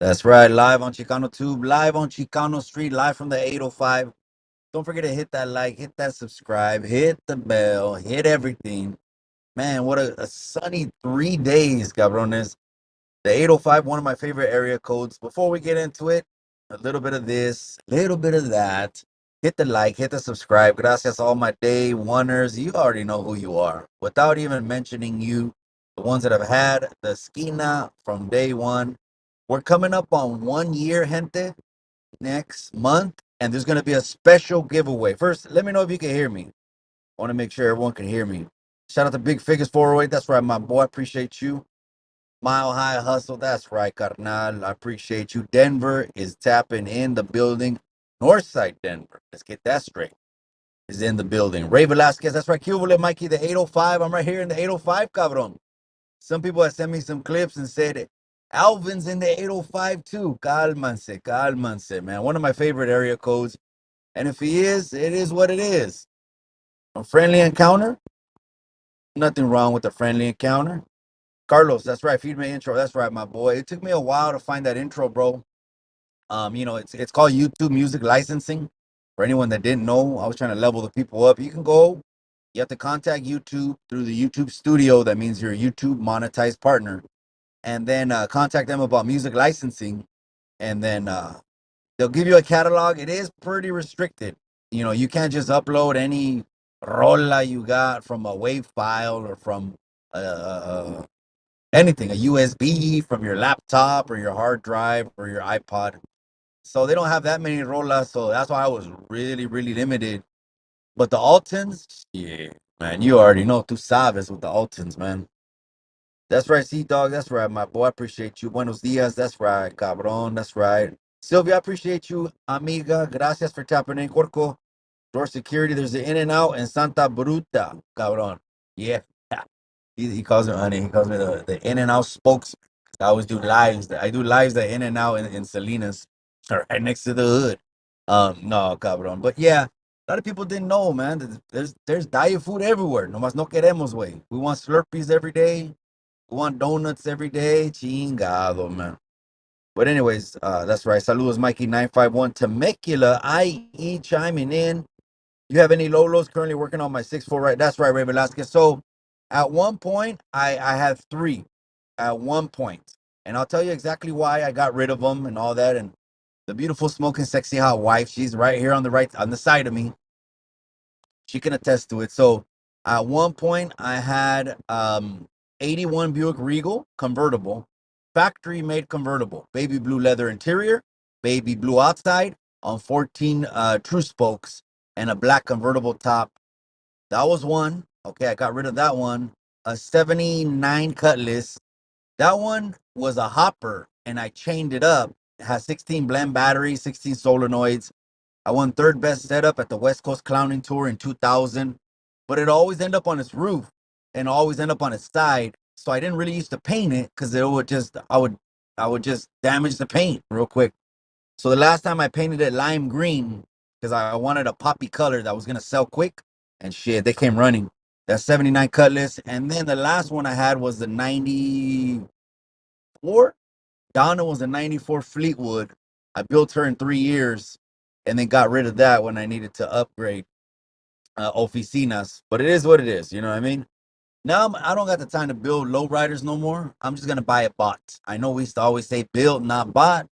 That's right. Live on Chicano Tube, live on Chicano Street, live from the 805. Don't forget to hit that like, hit that subscribe, hit the bell, hit everything. Man, what a sunny 3 days, cabrones. The 805, one of my favorite area codes. Before we get into it, a little bit of this, a little bit of that. Hit the like, hit the subscribe. Gracias, all my day oneers. You already know who you are. Without even mentioning you, the ones that have had the Skina from day one. We're coming up on 1 year, gente, next month, and there's going to be a special giveaway. First, let me know if you can hear me. I want to make sure everyone can hear me. Shout out to Big Figures 408. That's right, my boy. I appreciate you. Mile High Hustle. That's right, carnal. I appreciate you. Denver is tapping in the building. Northside Denver. Let's get that straight. Is in the building. Ray Velasquez. That's right. Cubole Mikey, the 805. I'm right here in the 805, cabron. Some people have sent me some clips and said Alvin's in the 805 too. Cálmanse, cálmanse, man. One of my favorite area codes. And if he is, it is what it is. A friendly encounter. Nothing wrong with a friendly encounter. Carlos, that's right. Feed me intro. That's right, my boy. It took me a while to find that intro, bro. It's called YouTube Music Licensing. For anyone that didn't know, I was trying to level the people up. You can go. You have to contact YouTube through the YouTube Studio. That means you're a YouTube monetized partner, and then contact them about music licensing, and then they'll give you a catalog. It is pretty restricted. You can't just upload any rola you got from a WAV file or from anything, a USB from your laptop or your hard drive or your iPod. So they don't have that many rolas, so that's why I was really, really limited. But the Altons, yeah, man, you already know, tu sabes with the Altons, man. That's right, Sea Dog. That's right, my boy. I appreciate you. Buenos dias. That's right, cabron. That's right. Sylvia, I appreciate you, amiga. Gracias for tapping in. Corco, door security. There's the In and Out in Santa Bruta, cabron. Yeah. He calls me honey. He calls me the In and Out spokes. I always do lives. I do lives at In and Out in Salinas, right next to the hood. No, cabron. But yeah, a lot of people didn't know, man. There's diet food everywhere. No más no queremos, way. We want Slurpees every day. We want donuts every day. Chingado, man. But anyways, that's right. Saludos, Mikey951 Temecula, IE chiming in. You have any Lolos currently working on my 6'4", right? That's right, Ray Velasquez. So at one point, I had three at one point. And I'll tell you exactly why I got rid of them and all that. And the beautiful, smoking, sexy hot wife, she's right here on the side of me. She can attest to it. So at one point, I had 81 Buick Regal convertible, factory made convertible, baby blue leather interior, baby blue outside on 14 true spokes, and a black convertible top. That was one. Okay, I got rid of that one. A 79 Cutlass. That one was a hopper, and I chained it up. It has 16 blend batteries, 16 solenoids. I won third best setup at the West Coast Clowning Tour in 2000, but it always end up on its roof and always end up on its side. So I didn't really used to paint it because it would just I would just damage the paint real quick. So the last time I painted it lime green because I wanted a poppy color that was gonna sell quick, and shit, they came running. That 79 Cutlass, and then the last one I had was the 94. Donna was a 94 Fleetwood. I built her in 3 years and then got rid of that when I needed to upgrade oficinas. But it is what it is. You know what I mean? Now I don't got the time to build lowriders no more. I'm just going to buy a bot. I know we used to always say build, not bought.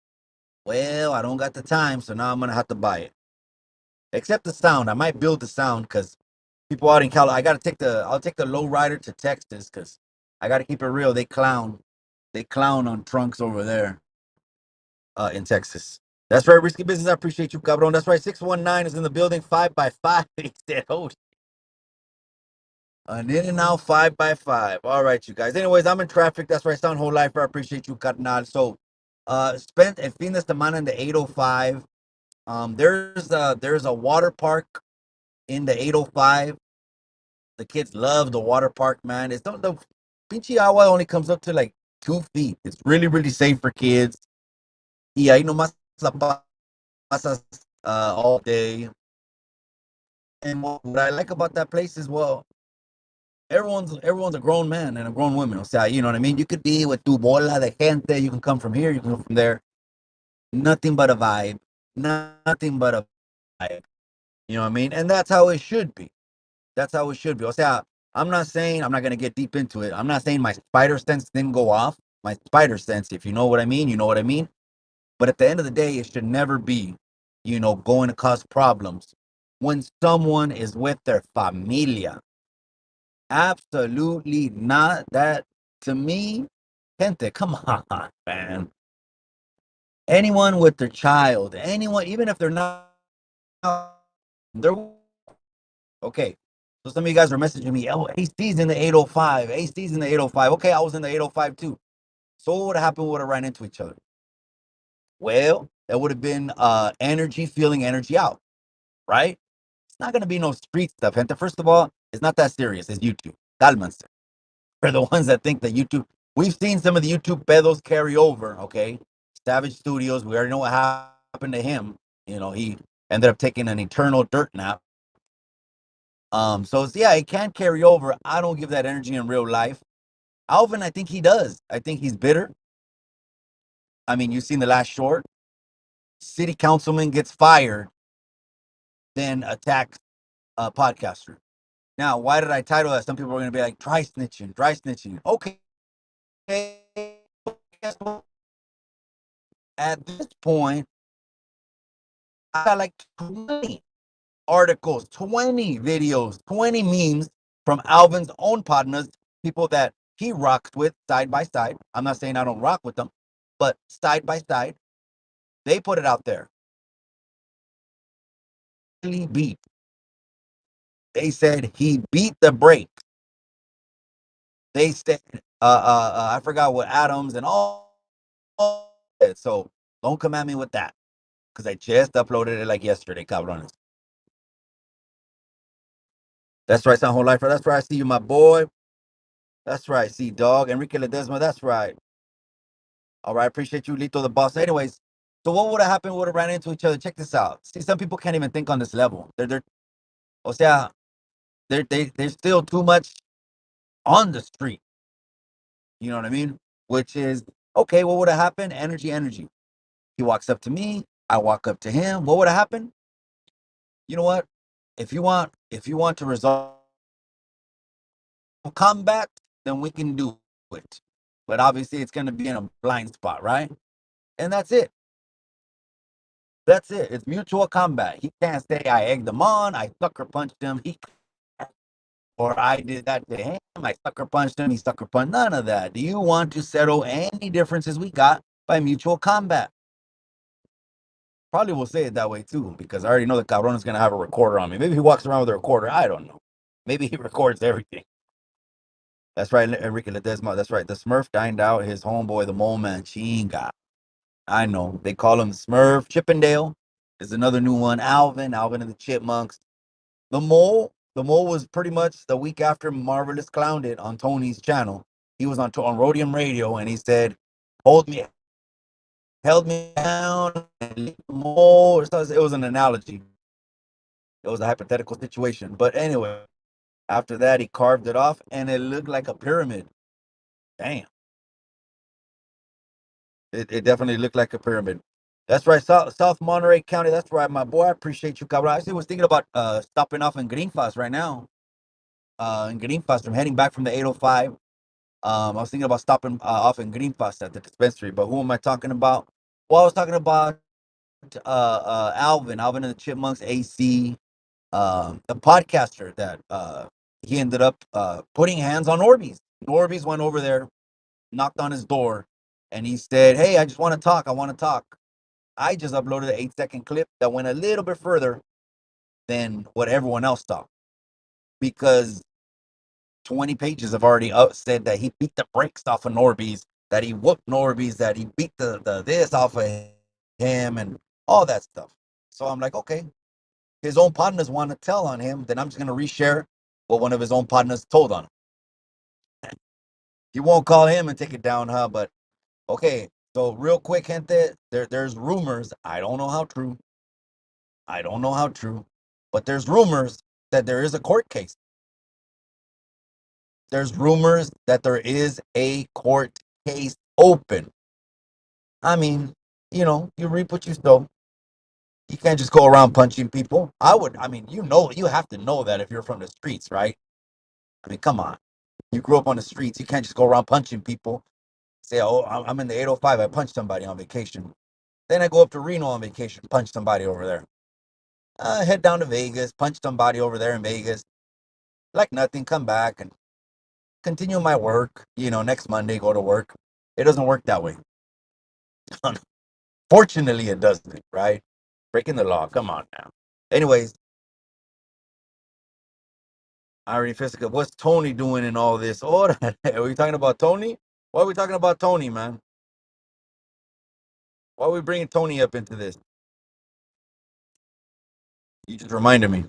Well, I don't got the time, so now I'm going to have to buy it. Except the sound. I might build the sound because people out in California, I'll take the lowrider to Texas because I got to keep it real. They clown. They clown on trunks over there. In Texas. That's right, Risky Business. I appreciate you, cabron. That's right, 619 is in the building, 5x5. He said, oh, an In and Out 5x5. All right, you guys. Anyways, I'm in traffic. That's right, Sound Whole Life. I appreciate you, carnal. So, spent el fin de semana in the 805. There's a water park in the 805. The kids love the water park, man. It's don't the pinche agua only comes up to like 2 feet. It's really, really safe for kids. Y ahí nomás la pasas all day. And what I like about that place is, well, everyone's a grown man and a grown woman. O sea, you know what I mean? You could be with tu bola de gente. You can come from here. You can come from there. nothing but a vibe, nothing but a vibe. You know what I mean? And that's how it should be. That's how it should be. O sea, I'm not saying I'm not gonna get deep into it. I'm not saying my spider sense didn't go off. My spider sense, if you know what I mean, you know what I mean. But at the end of the day, it should never be, going to cause problems when someone is with their familia. Absolutely not. That to me, gente, come on, man. Anyone with their child, anyone, even if they're not, they're okay. So some of you guys are messaging me, oh, AC's in the 805. AC's in the 805. Okay, I was in the 805 too. So what would have happened? We would have ran into each other. Well, that would have been energy feeling energy out, right? It's not gonna be no street stuff, gente. First of all, it's not that serious. It's YouTube. Cálmense. For the ones that think that YouTube, we've seen some of the YouTube pedos carry over. Okay, Savage Studios. We already know what happened to him. He ended up taking an eternal dirt nap. So yeah, it can carry over. I don't give that energy in real life. Alvin, I think he does. I think he's bitter. I mean, you've seen the last short. City councilman gets fired, then attacks a podcaster. Now, why did I title that? Some people are going to be like, dry snitching, dry snitching. Okay. At this point, I got like 20 articles, 20 videos, 20 memes from Alvin's own partners, people that he rocks with side by side. I'm not saying I don't rock with them, but side by side, they put it out there. He beat. They said he beat the brakes. They said, I forgot what Adams and all. So don't come at me with that because I just uploaded it like yesterday, cabrones. That's right, San Whole Lifer. That's right. I see you, my boy. That's right. See, dog. Enrique Ledesma. That's right. All right. Appreciate you, Lito, the boss. Anyways, so what would have happened? We would have ran into each other. Check this out. See, some people can't even think on this level. O sea, they're still too much on the street. You know what I mean? Which is, okay, what would have happened? Energy, energy. He walks up to me. I walk up to him. What would have happened? You know what? If you want to resolve combat, then we can do it. But obviously, it's going to be in a blind spot, right? And that's it. That's it. It's mutual combat. He can't say I egged him on, I sucker punched him, or I did that to him, I sucker punched him, he sucker punched. None of that. Do you want to settle any differences we got by mutual combat? Probably will say it that way too, because I already know the cabron is gonna have a recorder on me. Maybe he walks around with a recorder. I don't know. Maybe he records everything. That's right, Enrique Ledesma. That's right. The Smurf dined out his homeboy, the Mole Man. Chinga. I know. They call him Smurf. Chippendale is another new one. Alvin and the Chipmunks. The Mole was pretty much the week after Marvelous clowned it on Tony's channel. He was on Rhodium Radio and he said, "Hold me, held me down, and leave the mole." So it was an analogy. It was a hypothetical situation. But anyway, after that, he carved it off and it looked like a pyramid. Damn. It definitely looked like a pyramid. That's right, South Monterey County. That's right, my boy. I appreciate you, cabrón. I actually was thinking about stopping off in Greenfast right now. In Greenfast, I'm heading back from the 805. I was thinking about stopping off in Greenfast at the dispensary, but who am I talking about? Well, I was talking about Alvin and the Chipmunks, AC, the podcaster that he ended up putting hands on Orbeez. Orbeez went over there, knocked on his door, and he said, "Hey, I just want to talk. I want to talk." I just uploaded an 8-second clip that went a little bit further than what everyone else thought because 20 pages have already said that he beat the brakes off of Norby's, that he whooped Norby's, that he beat the this off of him, and all that stuff. So I'm like, okay, his own partners want to tell on him, then I'm just gonna reshare what one of his own partners told on him. He won't call him and take it down, huh? But okay, so real quick, gente, there's rumors. I don't know how true. I don't know how true, but there's rumors that there is a court case. There's rumors that there is a court case open. I mean, you reap what you sow. You can't just go around punching people. I mean, you have to know that if you're from the streets, right? I mean, come on. You grew up on the streets. You can't just go around punching people. Say, oh, I'm in the 805. I punched somebody on vacation. Then I go up to Reno on vacation, punch somebody over there. Head down to Vegas, punch somebody over there in Vegas. Like nothing, come back and continue my work. Next Monday, go to work. It doesn't work that way. Fortunately, it doesn't, right? Breaking the law. Come on now. Anyways, I already figured what's Tony doing in all this? Oh, are we talking about Tony? Why are we talking about Tony, man? Why are we bringing Tony up into this? You just reminded me.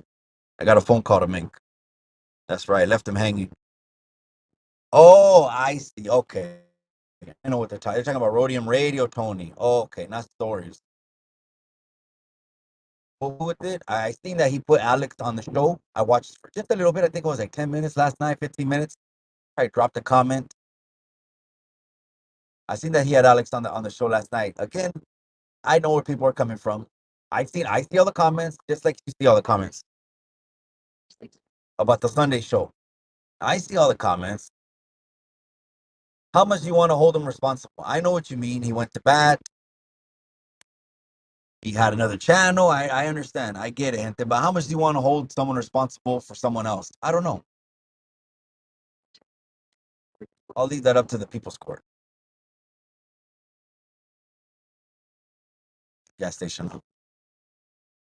I got a phone call to make. That's right. Left him hanging. Oh, I see. Okay. I know what they're talking. They're talking about Rhodium Radio, Tony. Oh, okay, not stories. With it, I seen that he put Alex on the show. I watched for just a little bit. I think it was like 10 minutes last night, 15 minutes. I dropped a comment. I seen that he had Alex on the show last night. Again, I know where people are coming from. I see all the comments, just like you see all the comments about the Sunday show. I see all the comments. How much do you want to hold him responsible? I know what you mean. He went to bat. He had another channel. I understand. I get it. But how much do you want to hold someone responsible for someone else? I don't know. I'll leave that up to the people's court. Gas station.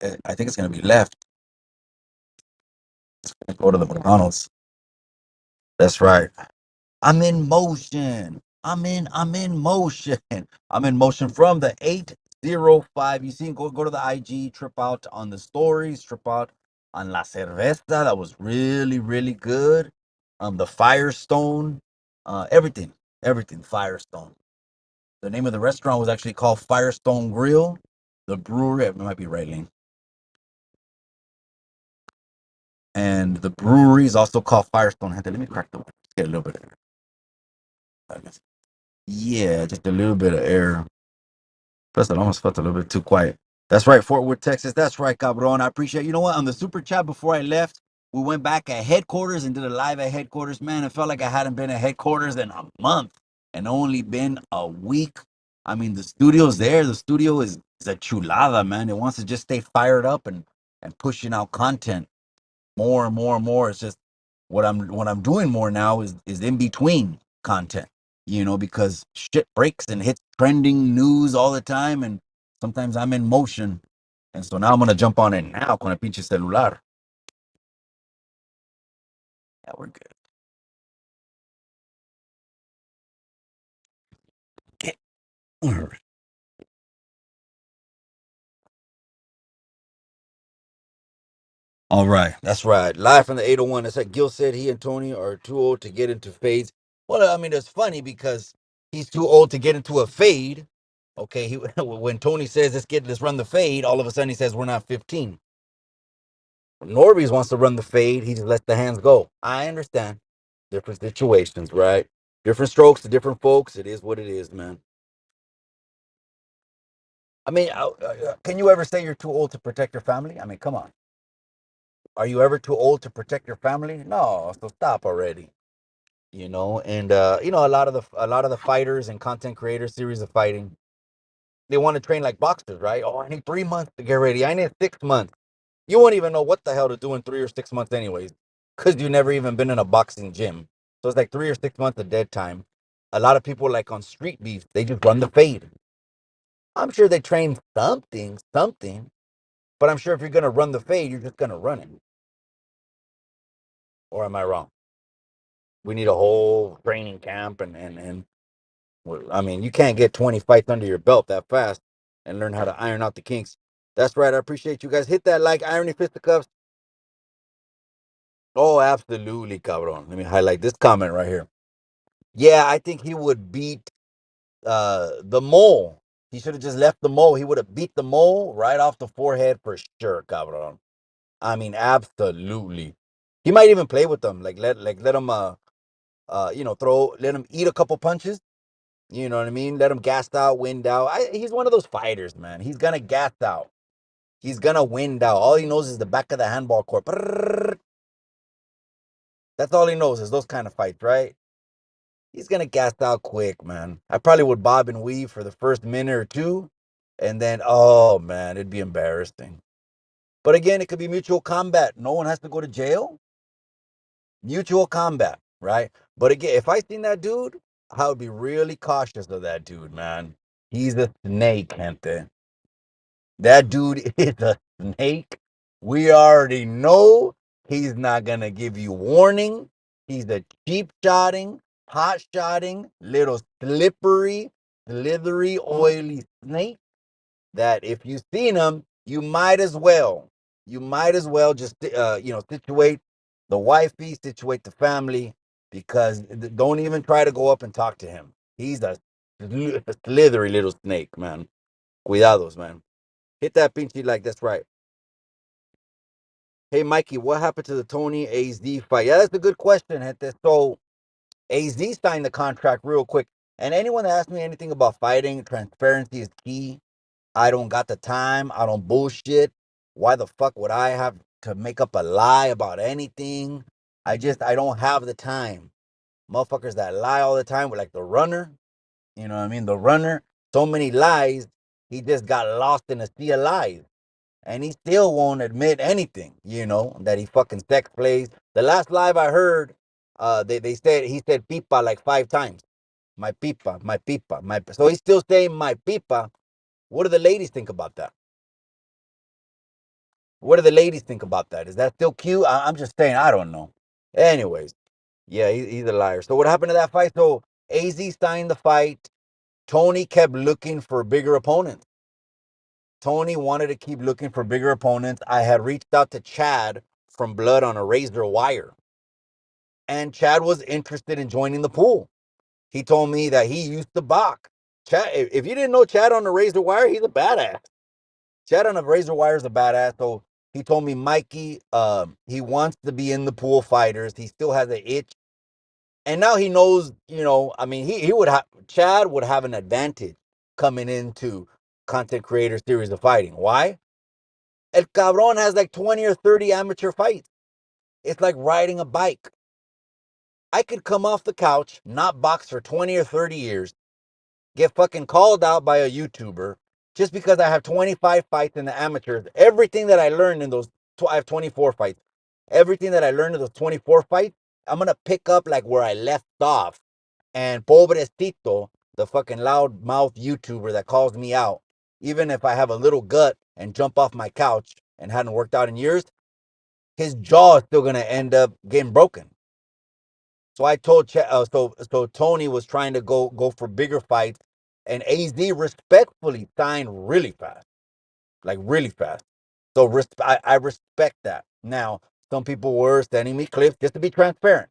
I think it's going to be left. Go to the McDonald's. That's right. I'm in motion. I'm in motion. I'm in motion from the 805. You see, go to the IG, trip out on the stories, trip out on La Cerveza. That was really, really good. The Firestone, everything Firestone. The name of the restaurant was actually called Firestone Grill. The brewery, it might be right, Lane. And the brewery is also called Firestone. Let me crack the one. Get a little bit of air. Yeah, just a little bit of air. Plus, it almost felt a little bit too quiet. That's right, Fort Worth, Texas. That's right, cabron. I appreciate. You know what? On the super chat before I left, we went back at headquarters and did a live at headquarters. Man, it felt like I hadn't been at headquarters in a month and only been a week. I mean, the studio's there. The studio is a chulada, man. It wants to just stay fired up and pushing out content more and more and more. It's just what I'm doing more now is in between content, because shit breaks and hits trending news all the time, and sometimes I'm in motion, and so now I'm gonna jump on it now con el pinche celular. Yeah, we're good. All right, that's right. Live from the 801. That's like Gil said. He and Tony are too old to get into fades. Well, I mean, it's funny because he's too old to get into a fade. Okay, when Tony says let's run the fade, all of a sudden he says we're not 15. Norby's wants to run the fade. He just lets the hands go. I understand. Different situations, right? Different strokes to different folks. It is what it is, man. I mean, can you ever say you're too old to protect your family? I mean, come on. Are you ever too old to protect your family? No, so stop already. And a lot of the fighters and content creators, series of fighting, they want to train like boxers, right? Oh, I need 3 months to get ready. I need 6 months. You won't even know what the hell to do in 3 or 6 months, anyways, because you've never even been in a boxing gym. So it's like 3 or 6 months of dead time. A lot of people, like on Street Beef, they just run the fade. I'm sure they train something, but I'm sure if you're gonna run the fade, you're just gonna run it. Or am I wrong? We need a whole training camp, I mean, you can't get 20 fights under your belt that fast and learn how to iron out the kinks. That's right. I appreciate you guys. Hit that like, irony fisticuffs. Oh, absolutely, cabron. Let me highlight this comment right here. Yeah, I think he would beat the mole. He should have just left the mole. He would have beat the mole right off the forehead for sure, cabron. I mean, absolutely. He might even play with them. Let him let him eat a couple punches You know what I mean? Let him gas out, wind out. He's one of those fighters, man. He's gonna gas out. He's gonna wind out. All he knows is the back of the handball court. Brrr. That's all he knows is those kind of fights, right? He's gonna gas out quick, man. I probably would bob and weave for the first minute or two, and then oh man, it'd be embarrassing. But again, it could be mutual combat. No one has to go to jail. Mutual combat, right? But again, if I seen that dude, I would be really cautious of that dude, man. He's a snake, gente. That dude is a snake. We already know he's not gonna give you warning. He's a cheap shotting, hot shotting, little slippery, slithery, oily snake that if you've seen him, you might as well just situate the wifey, situate the family, because don't even try to go up and talk to him. He's a slithery little snake, man. Cuidados, man. Hit that pinchy like that's right. Hey, Mikey, what happened to the Tony AZ fight? Yeah, that's a good question, gente. So AZ signed the contract real quick. And anyone that asks me anything about fighting, transparency is key. I don't got the time. I don't bullshit. Why the fuck would I have to make up a lie about anything? I don't have the time. Motherfuckers that lie all the time with like the runner. You know what I mean? The runner, so many lies. He just got lost in a sea of lies. And he still won't admit anything, that he fucking sex plays. The last live I heard, they said he said pipa like 5 times. My pipa, my pipa, my. So he's still saying my pipa. What do the ladies think about that? What do the ladies think about that? Is that still cute? I'm just saying, I don't know. Anyways, yeah, he's a liar. So what happened to that fight? So AZ signed the fight. Tony kept looking for bigger opponents. Tony wanted to keep looking for bigger opponents. I had reached out to Chad from Blood on a razor wire, and Chad was interested in joining the pool. He told me that he used to box. Chad, if you didn't know Chad on the razor wire, he's a badass. Chad on the razor wire is a badass. So he told me, Mikey, he wants to be in the pool fighters. He still has an itch. And now he knows, I mean, he would have, Chad would have an advantage coming into content creator series of fighting. Why? El Cabron has like 20 or 30 amateur fights. It's like riding a bike. I could come off the couch, not box for 20 or 30 years, get fucking called out by a YouTuber just because I have 25 fights in the amateurs. Everything that I learned in those, I have 24 fights. Everything that I learned in those 24 fights, I'm going to pick up like where I left off. And pobrecito, the fucking loud mouth YouTuber that calls me out, even if I have a little gut and jump off my couch and hadn't worked out in years, his jaw is still going to end up getting broken. So I told so Tony was trying to go for bigger fights, and AZ respectfully signed really fast, like really fast. So I respect that. Now some people were sending me clips just to be transparent,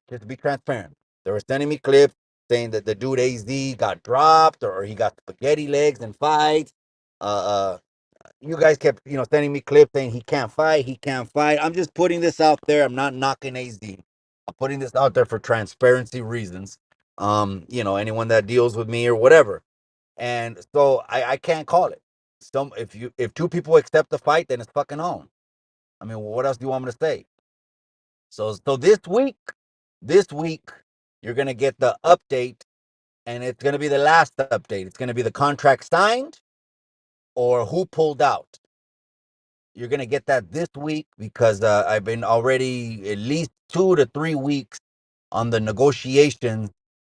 They were sending me clips saying that the dude AZ got dropped or he got spaghetti legs in fights. Uh, you guys kept, sending me clips saying he can't fight, he can't fight. I'm just putting this out there. I'm not knocking AZ. I'm putting this out there for transparency reasons. Anyone that deals with me or whatever. And so I can't call it. If two people accept the fight, then it's fucking on. I mean, what else do you want me to say? So this week, you're gonna get the update, and it's gonna be the last update. It's gonna be the contract signed or who pulled out. You're gonna get that this week because I've been already at least 2 to 3 weeks on the negotiations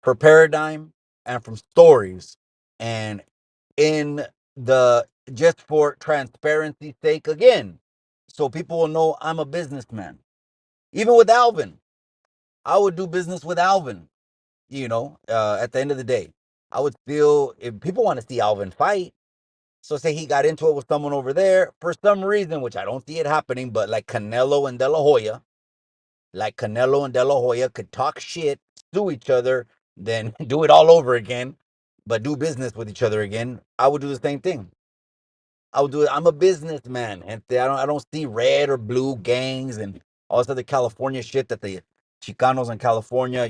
for Paradigm and from Stories, and in the just for transparency's sake again, so people will know I'm a businessman. Even with Alvin, I would do business with Alvin. At the end of the day, I would still if people want to see Alvin fight. So say he got into it with someone over there for some reason, which I don't see it happening, but like Canelo and De La Hoya could talk shit, sue each other, then do it all over again, but do business with each other again. I would do the same thing. I would do it. I'm a businessman, and I don't see red or blue gangs and all this other California shit that the Chicanos in California.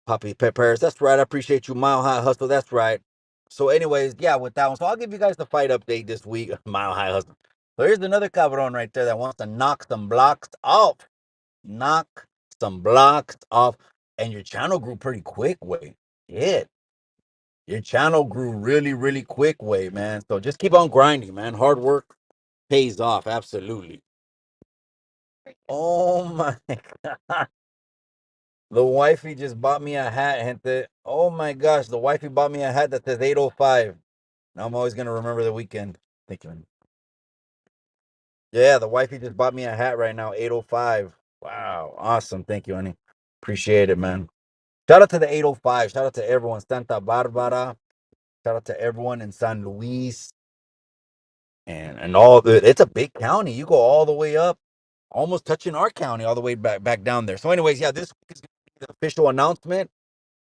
Poppy Peppers. That's right. I appreciate you. Mile High Hustle. That's right. So, anyways, yeah, with that one. So, I'll give you guys the fight update this week. Mile High Hustle. So, here's another cabron right there that wants to knock some blocks off. Knock some blocks off. And your channel grew pretty quick, way. Yeah. Your channel grew really, really quick, way, man. So, just keep on grinding, man. Hard work pays off. Absolutely. Oh, my God. The wifey just bought me a hat, gente. Oh my gosh, the wifey bought me a hat that says 805. Now I'm always gonna remember the weekend. Thank you. Honey. Yeah, the wifey just bought me a hat right now, 805. Wow, awesome. Thank you, honey. Appreciate it, man. Shout out to the 805. Shout out to everyone. Santa Barbara. Shout out to everyone in San Luis and all the it's a big county. You go all the way up, almost touching our county, all the way back down there. So, anyways, yeah, this is gonna be the official announcement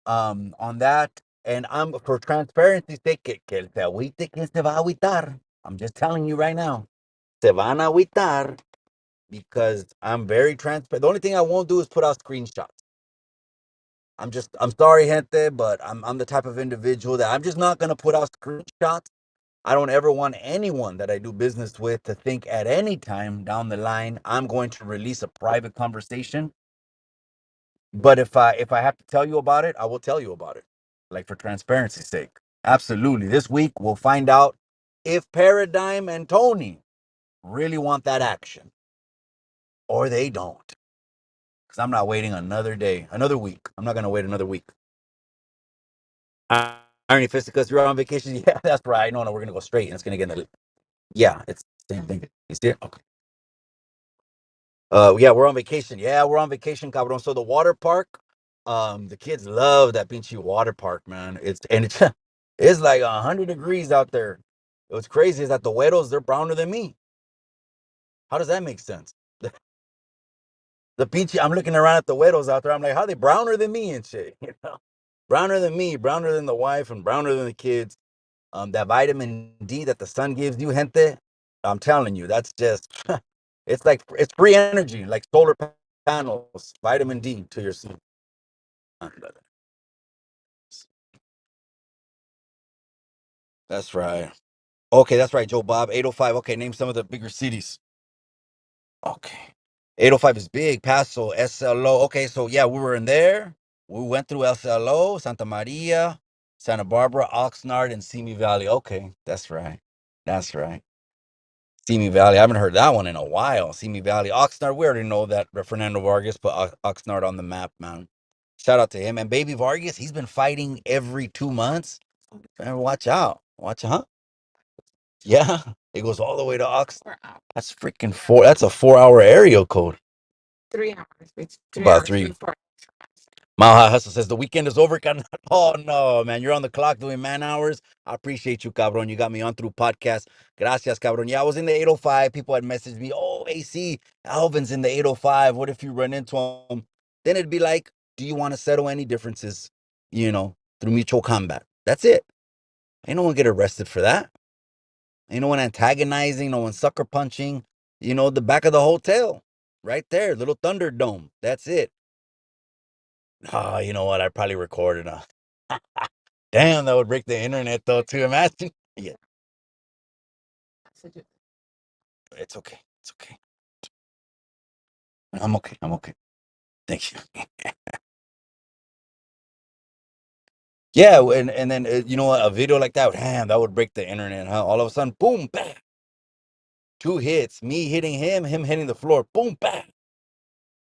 on that. And I'm for transparency's sake, que el se agüite, que se va a agüitar. I'm just telling you right now, se van a agüitar because I'm very transparent. The only thing I won't do is put out screenshots. I'm sorry, gente, but I'm the type of individual that I'm just not gonna put out screenshots. I don't ever want anyone that I do business with to think at any time down the line I'm going to release a private conversation. But if I have to tell you about it, I will tell you about it. Like for transparency's sake. Absolutely. This week we'll find out if Paradigm and Tony really want that action or they don't. Because I'm not waiting another day, another week. I'm not gonna wait another week. Irony Fisticus, you're on vacation. Yeah, that's right. No, we're gonna go straight and it's gonna get in the yeah, it's the same thing. You see it? Okay. Yeah, we're on vacation. Yeah, we're on vacation, cabrón. So the water park, the kids love that pinchy water park, man. It's like 100 degrees out there. What's crazy is that the güeros, they're browner than me. How does that make sense? The pinchy, I'm looking around at the güeros out there. I'm like, how are they browner than me and shit? You know, browner than me, browner than the wife, and browner than the kids. That vitamin D that the sun gives you, gente. I'm telling you, that's just it's like it's free energy, like solar panels, vitamin D to your skin. That's right. Okay, that's right, Joe Bob. 805. Okay, name some of the bigger cities. Okay. 805 is big. Paso, SLO. Okay, so yeah, we were in there. We went through SLO, Santa Maria, Santa Barbara, Oxnard, and Simi Valley. Okay, that's right. That's right. Simi Valley. I haven't heard that one in a while. Simi Valley. Oxnard. We already know that Fernando Vargas put Oxnard on the map, man. Shout out to him. And Baby Vargas, he's been fighting every 2 months. Man, watch out. Watch out. Yeah. It goes all the way to Ox. That's freaking four. That's a 4 hour aerial code. 3 hours. It's about 3. Mile High Hustle says the weekend is over. Oh no, man, you're on the clock doing man hours. I appreciate you, cabron. You got me on through podcast. Gracias, cabron. Yeah, I was in the 805. People had messaged me, oh, AC, Alvin's in the 805. What if you run into him? Then it'd be like, do you want to settle any differences, through mutual combat? That's it. Ain't no one get arrested for that. Ain't no one antagonizing, no one sucker punching. The back of the hotel, right there, little Thunderdome. That's it. Oh, you know what? I probably recorded. Damn, that would break the internet though. To imagine. Yeah, it's okay. It's okay. I'm okay. I'm okay. Thank you. Yeah, and then you know what? A video like that, damn, that would break the internet. Huh? All of a sudden, boom, bam, 2 hits. Me hitting him hitting the floor. Boom, bam.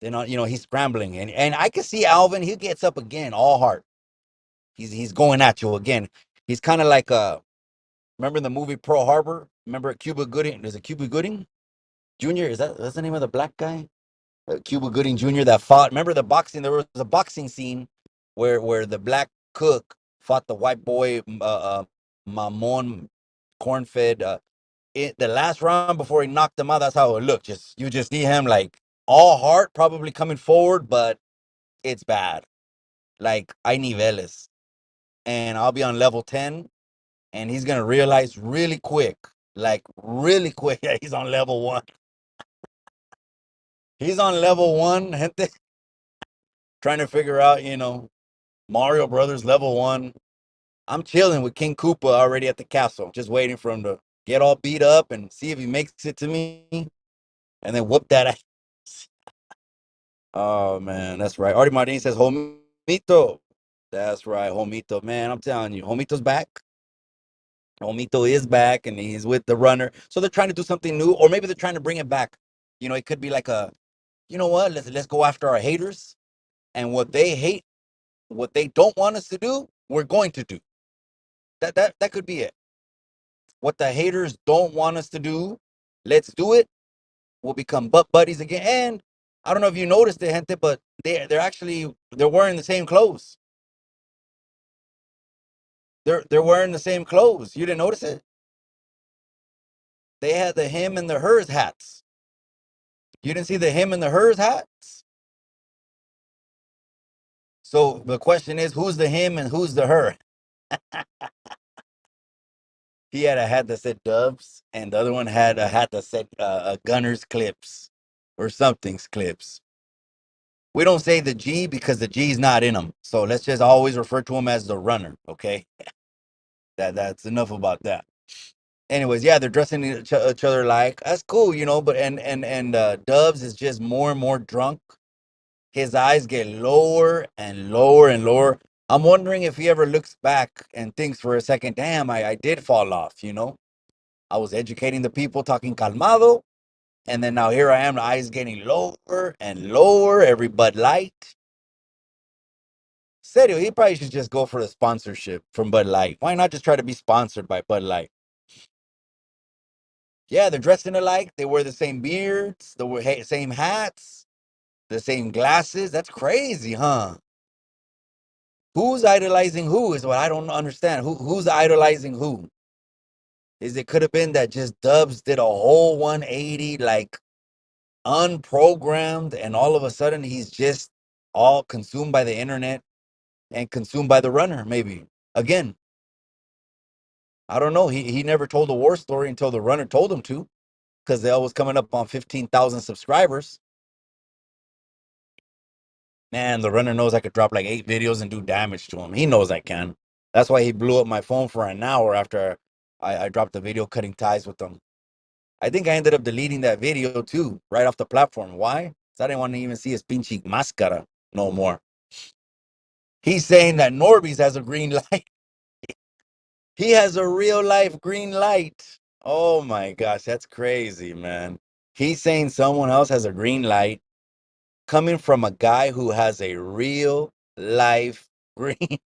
Then he's scrambling, and I can see Alvin. He gets up again, all heart. He's going at you again. He's kind of like remember the movie Pearl Harbor? Remember Cuba Gooding? There's a Cuba Gooding Jr. That's the name of the black guy? Cuba Gooding Jr. that fought. Remember the boxing? There was a boxing scene where the black cook fought the white boy, Mamon, corn-fed. The last round before he knocked him out. That's how it looked. You just see him like all heart, probably coming forward, but it's bad. Like hay niveles, and I'll be on level 10, and he's gonna realize really quick, like really quick. Yeah, he's on level 1. He's on level 1, gente, trying to figure out, Mario Brothers level one. I'm chilling with King Koopa already at the castle, just waiting for him to get all beat up and see if he makes it to me, and then whoop that ass. Oh man, that's right. Artie Martin says Homito. That's right, Homito. Man, I'm telling you, Homito's back. Homito is back, and he's with the runner. So they're trying to do something new, or maybe they're trying to bring it back. It could be like a, you know what? Let's go after our haters, and what they hate, what they don't want us to do, we're going to do. That could be it. What the haters don't want us to do, let's do it. We'll become butt buddies again. And I don't know if you noticed it, gente, but they're wearing the same clothes. They're wearing the same clothes. You didn't notice it? They had the him and the hers hats. You didn't see the him and the hers hats? So the question is, who's the him and who's the her? He had a hat that said Dubs, and the other one had a hat that said Gunners Clips or something's Clips. We don't say the G because the G's not in them. So let's just always refer to him as the runner. Okay, that's enough about that. Anyways, yeah, they're dressing each other like that's cool, But and Dubs is just more and more drunk. His eyes get lower and lower and lower. I'm wondering if he ever looks back and thinks for a second, damn, I did fall off. I was educating the people, talking calmado, and then now here I am, the eyes getting lower and lower, every Bud Light. Serio, he probably should just go for the sponsorship from Bud Light. Why not just try to be sponsored by Bud Light? Yeah, they're dressed in alike. They wear the same beards, the same hats, the same glasses. That's crazy, huh? Who's idolizing who is what I don't understand. Who's idolizing who? Is it could have been that just Dubs did a whole 180, like unprogrammed, and all of a sudden he's just all consumed by the internet and consumed by the runner, maybe. Again, I don't know. He never told a war story until the runner told him to, because they was coming up on 15,000 subscribers. Man, the runner knows I could drop like 8 videos and do damage to him. He knows I can. That's why he blew up my phone for an hour after I dropped the video cutting ties with him. I think I ended up deleting that video too, right off the platform. Why? Because I didn't want to even see his pinche mascara no more. He's saying that Norby's has a green light. He has a real life green light. Oh my gosh, that's crazy, man. He's saying someone else has a green light coming from a guy who has a real life green.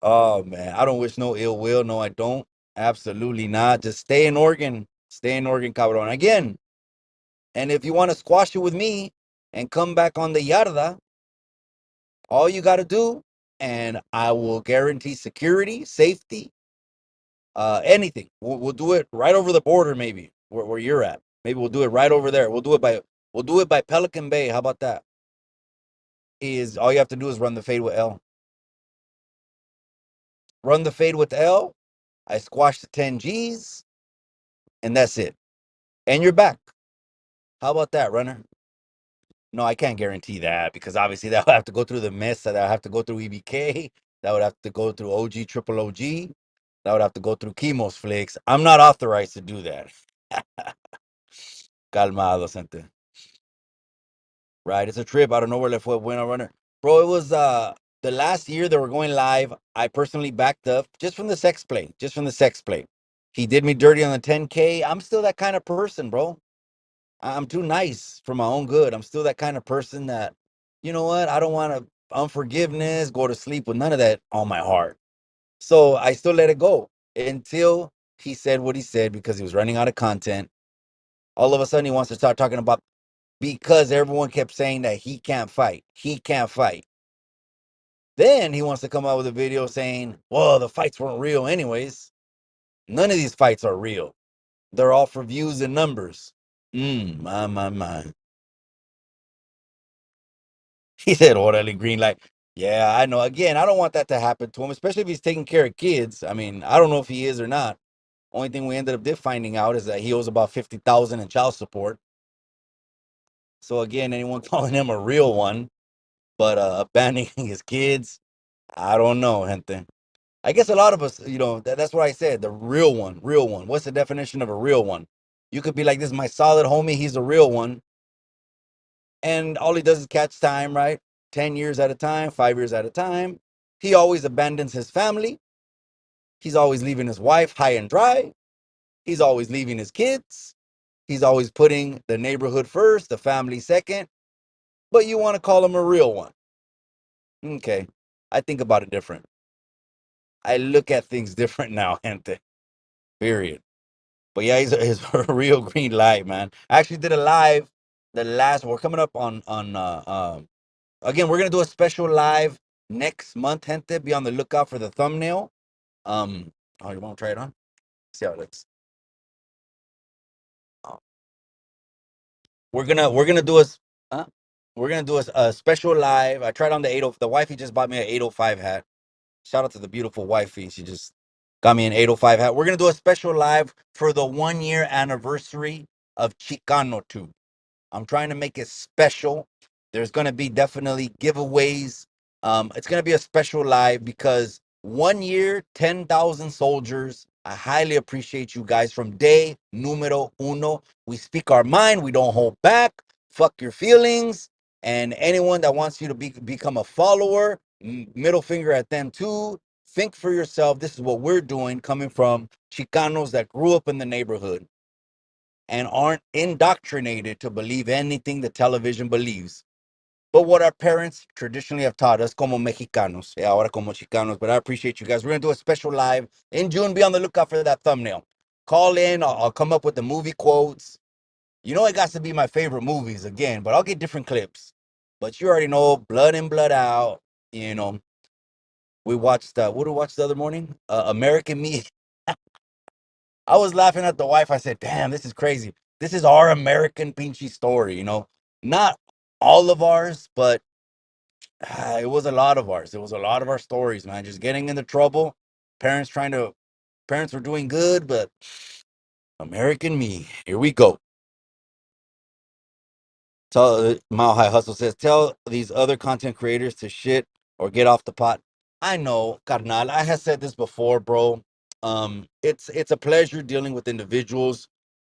Oh man, I don't wish no ill will. No, I don't. Absolutely not. Just stay in Oregon. Stay in Oregon, cabron. Again, and if you want to squash it with me and come back on the yarda, all you got to do, and I will guarantee security, safety, anything. We'll do it right over the border, maybe where you're at. Maybe we'll do it right over there. We'll do it by Pelican Bay. How about that? Is all you have to do is run the fade with L. Run the fade with L. I squash the 10 G's, and that's it. And you're back. How about that, runner? No, I can't guarantee that because obviously that would have to go through the mess. That I have to go through EBK. That would have to go through OG, triple OG. That would have to go through Chemo's flicks. I'm not authorized to do that. Calmado, gente. Right, it's a trip. I don't know where le fue bueno runner. Bro, it was the last year they were going live. I personally backed up just from the sex play. Just from the sex play. He did me dirty on the 10K. I'm still that kind of person, bro. I'm too nice for my own good. I'm still that kind of person that, you know what? I don't want to unforgiveness, go to sleep with none of that on my heart. So I still let it go until he said what he said because he was running out of content. All of a sudden, he wants to start talking about because everyone kept saying that he can't fight. He can't fight. Then he wants to come out with a video saying, well, the fights weren't real anyways. None of these fights are real. They're all for views and numbers. My. He said, orderly green light. Yeah, I know. Again, I don't want that to happen to him, especially if he's taking care of kids. I mean, I don't know if he is or not. Only thing we ended up finding out is that he owes about 50,000 in child support. So again, anyone calling him a real one, but abandoning his kids, I don't know, gente. I guess a lot of us, that's what I said. The real one, real one. What's the definition of a real one? You could be like, this is my solid homie. He's a real one, and all he does is catch time, right? 10 years at a time, 5 years at a time. He always abandons his family. He's always leaving his wife high and dry. He's always leaving his kids. He's always putting the neighborhood first, the family second. But you want to call him a real one? Okay, I think about it different. I look at things different now, gente. Period. But yeah, he's a real green light, man. I actually did a live the last. We're coming up on again. We're gonna do a special live next month, gente. Be on the lookout for the thumbnail. Oh, you want to try it on? See how it looks. Oh, we're gonna do uh, we're gonna do a special live. I tried on the 80. The wifey just bought me an 805 hat. Shout out to the beautiful wifey. She just got me an 805 hat. We're gonna do a special live for the 1 year anniversary of Chicano 2. I'm trying to make it special. There's going to be definitely giveaways. It's going to be a special live because 1 year, 10,000 soldiers. I highly appreciate you guys from day numero uno. We speak our mind. We don't hold back. Fuck your feelings. And anyone that wants you to become a follower, middle finger at them too. Think for yourself. This is what we're doing coming from Chicanos that grew up in the neighborhood and aren't indoctrinated to believe anything the television believes, but what our parents traditionally have taught us como Mexicanos, ahora como Chicanos. But I appreciate you guys. We're going to do a special live in June. Be on the lookout for that thumbnail. Call in. I'll come up with the movie quotes. You know, it got to be my favorite movies again, but I'll get different clips. But you already know, Blood in, Blood out. You know, we watched, what did we watch the other morning? American Me. I was laughing at the wife. I said, damn, this is crazy. This is our American pinchy story, Not all of ours, but it was a lot of ours. It was a lot of our stories, man. Just getting into trouble. Parents trying to, parents were doing good, but American me. Here we go. Tell Mile High Hustle says, tell these other content creators to shit or get off the pot. I know, carnal. I have said this before, bro. It's a pleasure dealing with individuals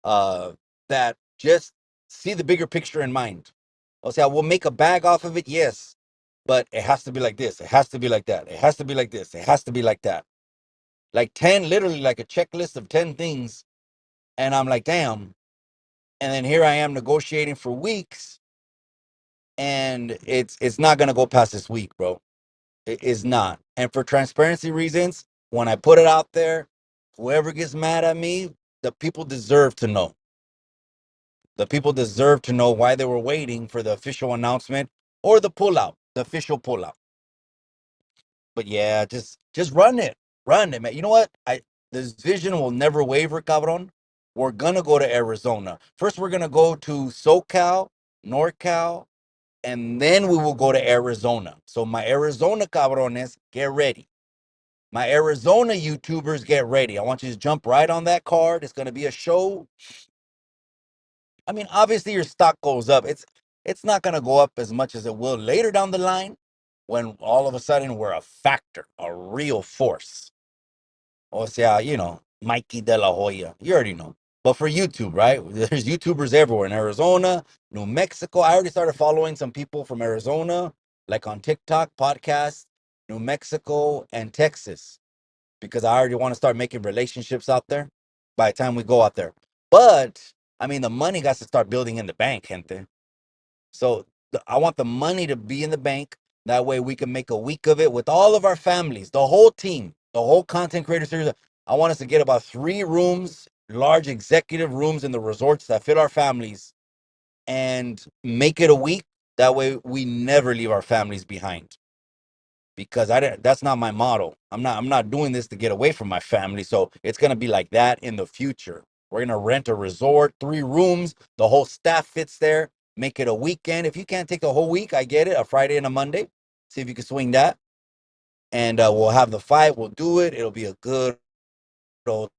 uh, that just see the bigger picture in mind. I'll say I will make a bag off of it, yes, but it has to be like this. It has to be like that. It has to be like this. It has to be like that. Like 10, literally like a checklist of 10 things. And I'm like, damn. And then here I am negotiating for weeks, and it's not gonna go past this week, bro. It is not. And for transparency reasons, when I put it out there, whoever gets mad at me, the people deserve to know. The people deserve to know why they were waiting for the official announcement or the pullout, the official pullout. But yeah, just run it, man. You know what? This vision will never waver, cabron. We're gonna go to Arizona first. We're gonna go to SoCal, NorCal, and then we will go to Arizona. So my Arizona cabrones, get ready. My Arizona YouTubers, get ready. I want you to jump right on that card. It's gonna be a show. I mean, obviously your stock goes up. It's not gonna go up as much as it will later down the line when all of a sudden we're a factor, a real force. O sea, Mikey De La Hoya. You already know. But for YouTube, right? There's YouTubers everywhere in Arizona, New Mexico. I already started following some people from Arizona, like on TikTok, podcasts, New Mexico, and Texas, because I already want to start making relationships out there by the time we go out there. But I mean, the money got to start building in the bank, gente. So I want the money to be in the bank. That way we can make a week of it with all of our families, the whole team, the whole content creator series. I want us to get about 3 rooms, large executive rooms in the resorts that fit our families, and make it a week. That way we never leave our families behind, because that's not my motto. I'm not doing this to get away from my family. So it's going to be like that in the future. We're going to rent a resort, 3 rooms, the whole staff fits there, make it a weekend. If you can't take the whole week, I get it, a Friday and a Monday. See if you can swing that. And we'll have the fight, we'll do it. It'll be a good old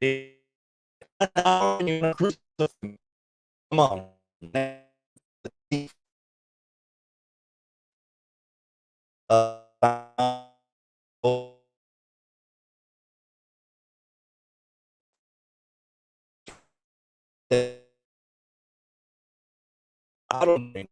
An hour and you're gonna crucify me. Come on. Uh, I don't think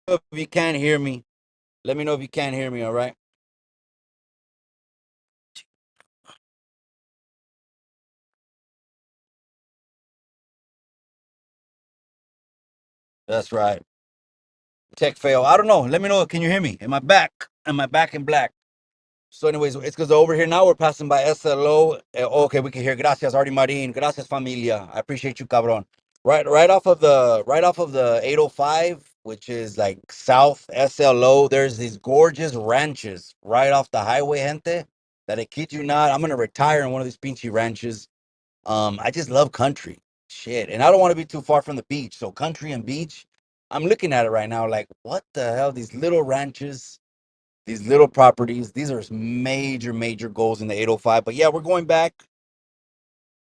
if you can't hear me. Let me know if you can't hear me, all right? That's right. Tech fail. I don't know. Let me know. Can you hear me? Am I back? Am I back in black? So, anyways, it's because over here now we're passing by SLO. Okay, we can hear. Gracias, Artie Marin. Gracias, familia. I appreciate you, cabron. Right off of the 805, which is like South SLO. There's these gorgeous ranches right off the highway, gente. That I kid you not, I'm gonna retire in one of these pinchy ranches. I just love country. Shit. And I don't want to be too far from the beach. So country and beach, I'm looking at it right now like, what the hell? These little ranches, these little properties, these are major, major goals in the 805. But yeah, we're going back.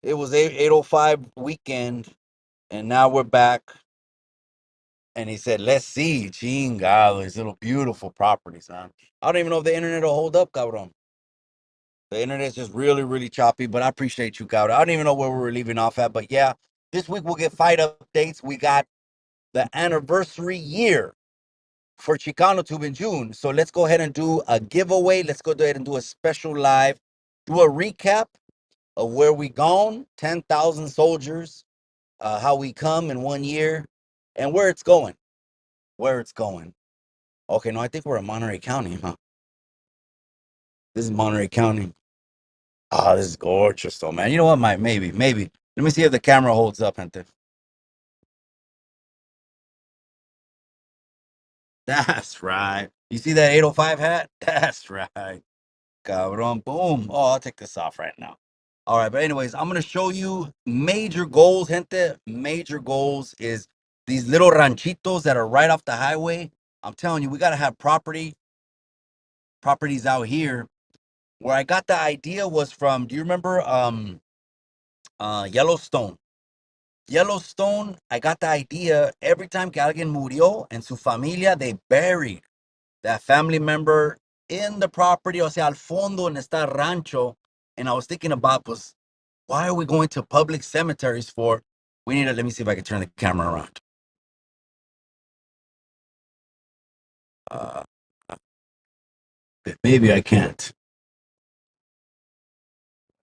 It was 805 weekend, and now we're back. And he said, let's see, chingado, these little beautiful properties, huh? I don't even know if the internet will hold up, cabrón. The internet's just really, really choppy, but I appreciate you, Gauda. I don't even know where we were leaving off at, but yeah, this week we'll get fight updates. We got the anniversary year for Chicano Tube in June. So let's go ahead and do a giveaway. Let's go ahead and do a special live, do a recap of where we gone, 10,000 soldiers, how we come in 1 year, and where it's going. Where it's going. Okay, no, I think we're in Monterey County, huh? This is Monterey County. Ah, this is gorgeous, though, man. You know what? Maybe. Let me see if the camera holds up, gente. That's right. You see that 805 hat? That's right. Cabron, boom. Oh, I'll take this off right now. All right, but anyways, I'm gonna show you major goals, gente. Major goals is these little ranchitos that are right off the highway. I'm telling you, we gotta have properties out here. Where I got the idea was from, do you remember Yellowstone? Yellowstone, I got the idea every time que alguien murió en su familia, they buried that family member in the property, o sea, al fondo en esta rancho. And I was thinking about, pues, why are we going to public cemeteries for? We need to, let me see if I can turn the camera around. Uh, Maybe I can't.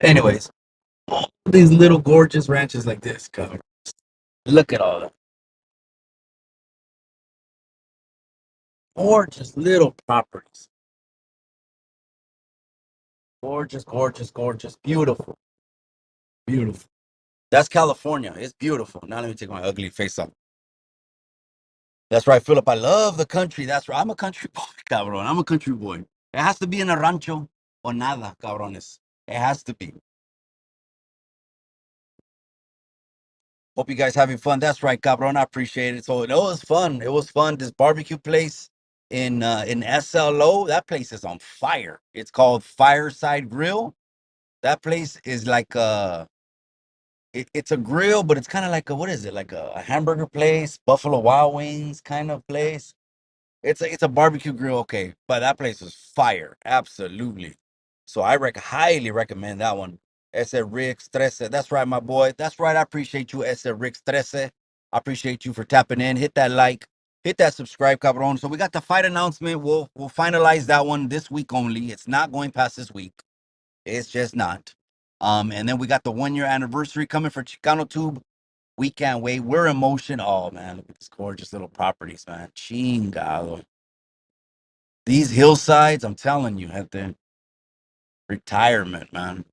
Anyways, all these little gorgeous ranches like this, cover. Look at all that. Gorgeous little properties. Gorgeous, gorgeous, gorgeous. Beautiful, beautiful. That's California. It's beautiful. Now let me take my ugly face off. That's right, Philip. I love the country. That's right. I'm a country boy, cabrón. I'm a country boy. It has to be in a rancho or nada, cabrones. It has to be. Hope you guys having fun. That's right, cabron. I appreciate it. So it was fun. It was fun. This barbecue place in SLO, that place is on fire. It's called Fireside Grill. That place is like it's a grill, but it's kind of like a what is it? Like a hamburger place, Buffalo Wild Wings kind of place. It's a barbecue grill, okay, but that place was fire, absolutely. So I highly recommend that one. Ese Rick Stresse. That's right, my boy. That's right. I appreciate you, Ese Rick Stresse. I appreciate you for tapping in. Hit that like, hit that subscribe, cabron. So we got the fight announcement. We'll finalize that one this week only. It's not going past this week. It's just not. And then we got the 1 year anniversary coming for Chicano Tube. We can't wait. We're in motion. Oh man, look at these gorgeous little properties, man. Chingado. These hillsides, I'm telling you, have the retirement, man.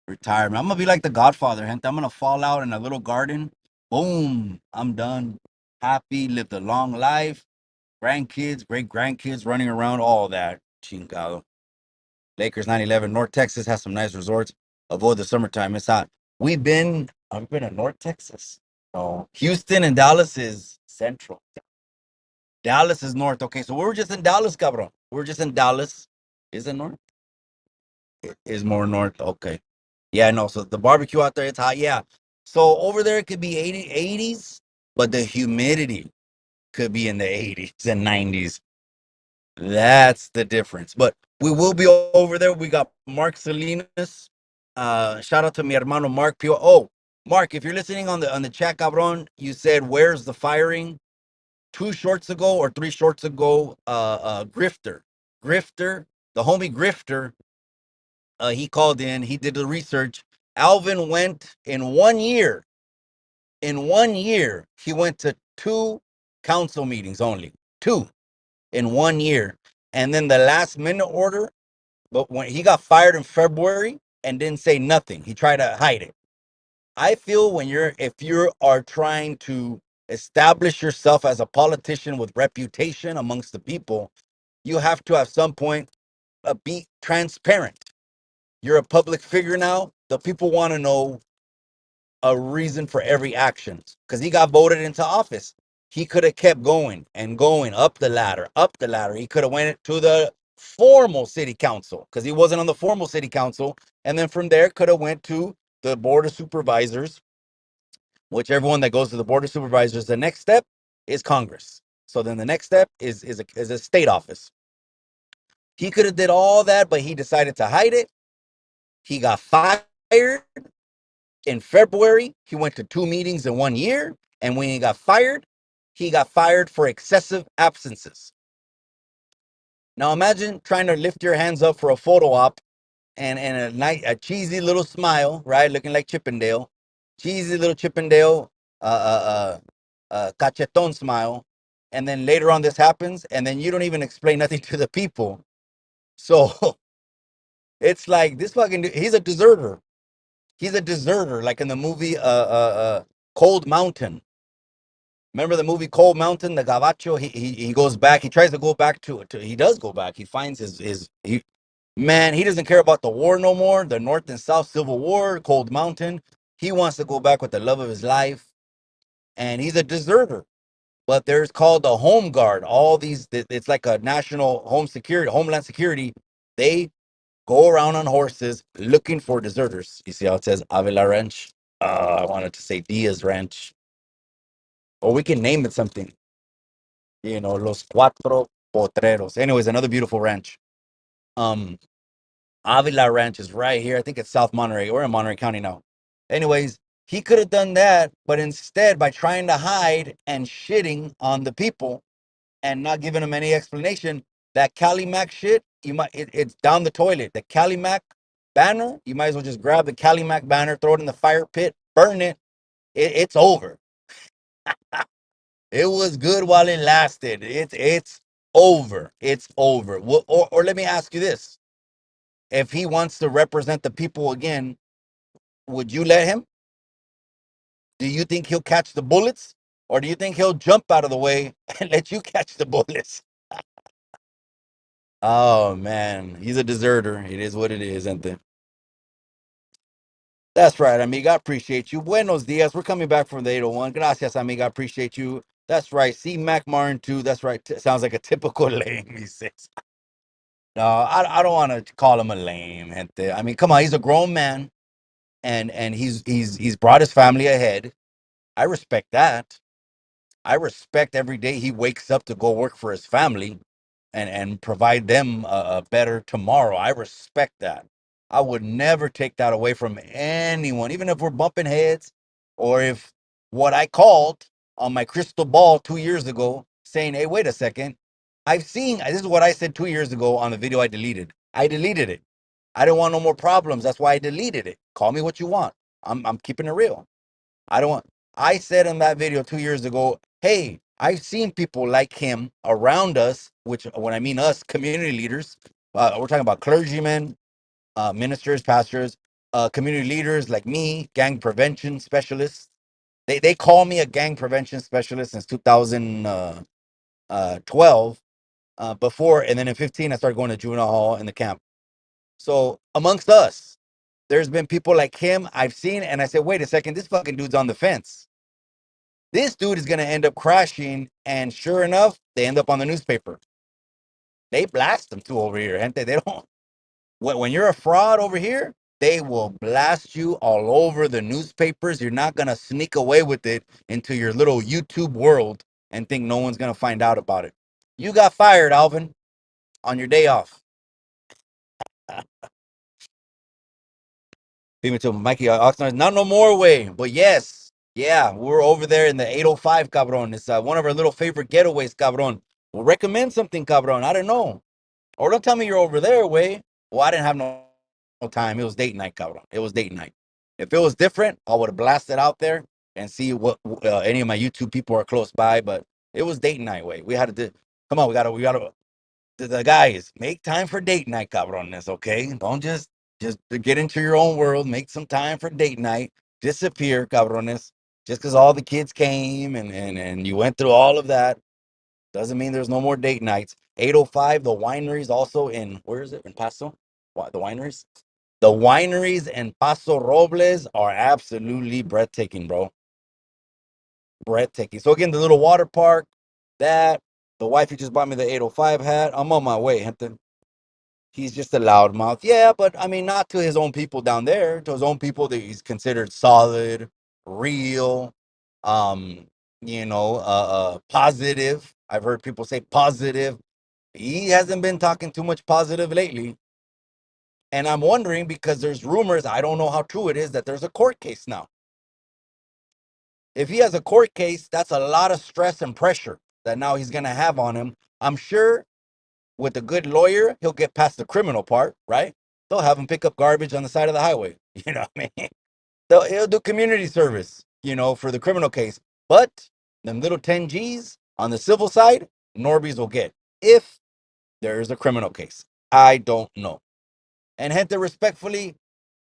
Retirement. I'm gonna be like the Godfather, gente. I'm gonna fall out in a little garden. Boom. I'm done. Happy, lived a long life. Grandkids, great grandkids running around, all that. Chingado. Lakers 9/11. North Texas has some nice resorts. Avoid the summertime. It's hot. I've been in North Texas. No. Houston and Dallas is central. Dallas is north. Okay, so we were just in Dallas, cabrón. We were just in Dallas. Is it north? Is more north. Okay. Yeah, no. So the barbecue out there, it's hot. Yeah. So over there, it could be 80s, but the humidity could be in the 80s and 90s. That's the difference. But we will be over there. We got Mark Salinas. Shout out to mi hermano Mark Pio. Oh, Mark, if you're listening on the chat, cabron, you said where's the firing? 2 shorts ago or 3 shorts ago, Grifter, the homie Grifter, he called in, he did the research. Alvin went in 1 year. In 1 year, he went to 2 council meetings only. Two in 1 year. And then the last minute order, but when he got fired in February and didn't say nothing, he tried to hide it. I feel if you are trying to establish yourself as a politician with reputation amongst the people, you have to at some point be transparent. You're a public figure now. The people want to know a reason for every action because he got voted into office. He could have kept going and going up the ladder, up the ladder. He could have went to the formal city council because he wasn't on the formal city council, and then from there could have went to the board of supervisors. Which everyone that goes to the board of supervisors, the next step is Congress. So then the next step is a state office. He could have did all that, but he decided to hide it. He got fired in February. He went to 2 meetings in 1 year. And when he got fired for excessive absences. Now imagine trying to lift your hands up for a photo op and a cheesy little smile, right? Looking like Chippendale. Cheesy little Chippendale cacheton smile. And then later on this happens, and then you don't even explain nothing to the people. So it's like this he's a deserter. He's a deserter, like in the movie Cold Mountain. Remember the movie Cold Mountain? The Gavacho, he goes back. He tries to go back to he does go back. He finds man, he doesn't care about the war no more. The North and South Civil War, Cold Mountain. He wants to go back with the love of his life. And he's a deserter. But there's called the Home Guard. All these, it's like a national homeland security. They go around on horses looking for deserters. You see how it says Avila Ranch? I wanted to say Diaz Ranch. Or we can name it something. Los Cuatro Potreros. Anyways, another beautiful ranch. Um, Avila Ranch is right here. I think it's South Monterey. We're in Monterey County now. Anyways, he could have done that, but instead, by trying to hide and shitting on the people and not giving them any explanation, that Cali Mac shit, it's down the toilet. The Cali Mac banner, you might as well just grab the Cali Mac banner, throw it in the fire pit, burn it. It's over. It was good while it lasted. It's over. It's over. Well, or let me ask you this: if he wants to represent the people again, would you let him? Do you think he'll catch the bullets? Or do you think he'll jump out of the way and let you catch the bullets? Oh man, he's a deserter. It is what it is, isn't it? That's right, amiga. I appreciate you. Buenos dias. We're coming back from the 801. Gracias, amiga. I appreciate you. That's right. See Mac Martin too. That's right. Sounds like a typical lame, he says. No, I don't want to call him a lame, gente. I mean, come on, he's a grown man, and he's brought his family ahead. I respect that. I respect every day he wakes up to go work for his family and provide them a better tomorrow. I respect that. I would never take that away from anyone, even if we're bumping heads or if what I called on my crystal ball 2 years ago saying, hey, wait a second. I've seen this is what I said 2 years ago on the video I deleted. I deleted it. I didn't want no more problems. That's why I deleted it. Call me what you want. I'm keeping it real. I don't want. I said in that video 2 years ago, hey, I've seen people like him around us, which when I mean us, community leaders, we're talking about clergymen, ministers, pastors, community leaders like me, gang prevention specialists. They call me a gang prevention specialist since 2012. Before and then in 15, I started going to juvenile hall in the camp. So amongst us, there's been people like him I've seen, and I said, wait a second, this fucking dude's on the fence. This dude is going to end up crashing. And sure enough, they end up on the newspaper. They blast them too over here. Gente. They don't, when you're a fraud over here, they will blast you all over the newspapers. You're not going to sneak away with it into your little YouTube world and think no one's going to find out about it. You got fired, Alvin, on your day off. People to Mikey Oxnard, not no more way, but yes, yeah, we're over there in the 805, cabron. It's one of our little favorite getaways, cabron. We'll recommend something, cabron. I don't know. Or don't tell me you're over there, way. Well, I didn't have no time. It was date night, cabron. It was date night. If it was different, I would have blasted out there and see what any of my YouTube people are close by. But it was date night, way. We had to do. Come on, we gotta the guys, make time for date night, cabrones, okay? Don't just get into your own world, make some time for date night, disappear, cabrones. Just because all the kids came and you went through all of that doesn't mean there's no more date nights. 805, the wineries also in, where is it? In Paso? What, the wineries? The wineries in Paso Robles are absolutely breathtaking, bro. Breathtaking. So again, the little water park, that, the wife who just bought me the 805 hat. I'm on my way, Hampton. He's just a loudmouth. Yeah, but I mean, not to his own people down there, to his own people that he's considered solid, real, um, positive. I've heard people say positive. He hasn't been talking too much positive lately. And I'm wondering because there's rumors, I don't know how true it is, that there's a court case now. If he has a court case, that's a lot of stress and pressure that now he's going to have on him. I'm sure with a good lawyer, he'll get past the criminal part, right? They'll have him pick up garbage on the side of the highway. You know what I mean? He'll do community service, for the criminal case. But them little 10 G's on the civil side, Norbies will get if there is a criminal case. I don't know. And gente, respectfully,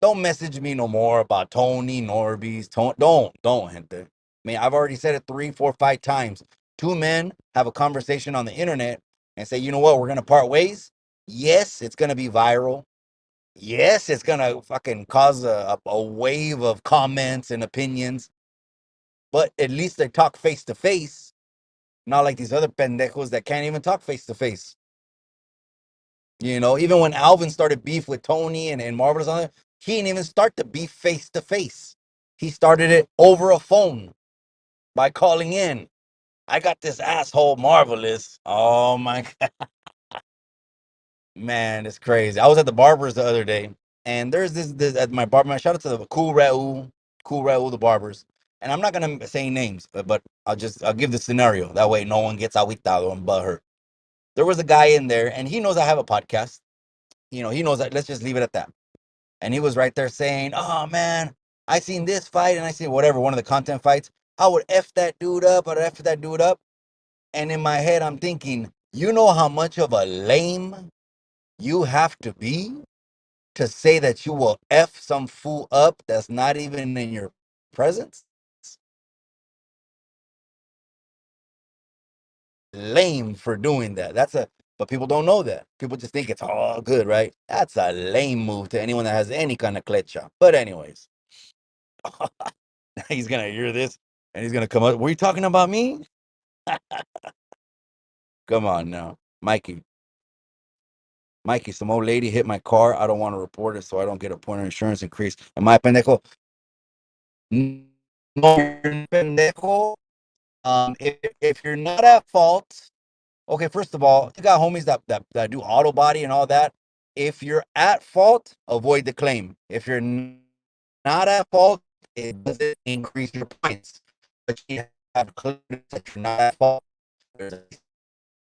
don't message me no more about Tony, Norby's, don't, gente. I mean, I've already said it 3, 4, 5 times. Two men have a conversation on the internet and say, you know what, we're gonna part ways. Yes, it's gonna be viral. Yes, it's gonna fucking cause a wave of comments and opinions. But at least they talk face to face, not like these other pendejos that can't even talk face to face. Even when Alvin started beef with Tony and Marvelous on it, he didn't even start the beef face to face. He started it over a phone by calling in. I got this asshole Marvelous. Oh my God. Man, it's crazy. I was at the barber's the other day, and there's this at my barber. Shout out to the Cool Raul, the barbers. And I'm not gonna say names, but I'll give the scenario. That way no one gets aguitado and butthurt. There was a guy in there, and he knows I have a podcast. He knows that. Let's just leave it at that. And he was right there saying, "Oh man, I seen this fight and I seen whatever one of the content fights. I would f that dude up. I'd f that dude up." And in my head, I'm thinking, you know how much of a lame you have to say that you will f some fool up that's not even in your presence. lame for doing that. But people don't know that. People just think it's all good, right? That's a lame move to anyone that has any kind of clecha. But anyways, he's gonna hear this and he's gonna come up. Were you talking about me? Come on now, Mikey. Mikey, some old lady hit my car. I don't want to report it, so I don't get a point of insurance increase. Am I pendejo? No, you're pendejo. If you're not at fault, okay. First of all, you got homies that do auto body and all that. If you're at fault, avoid the claim. If you're not at fault, it doesn't increase your points. But you have clear that you're not at fault. There's a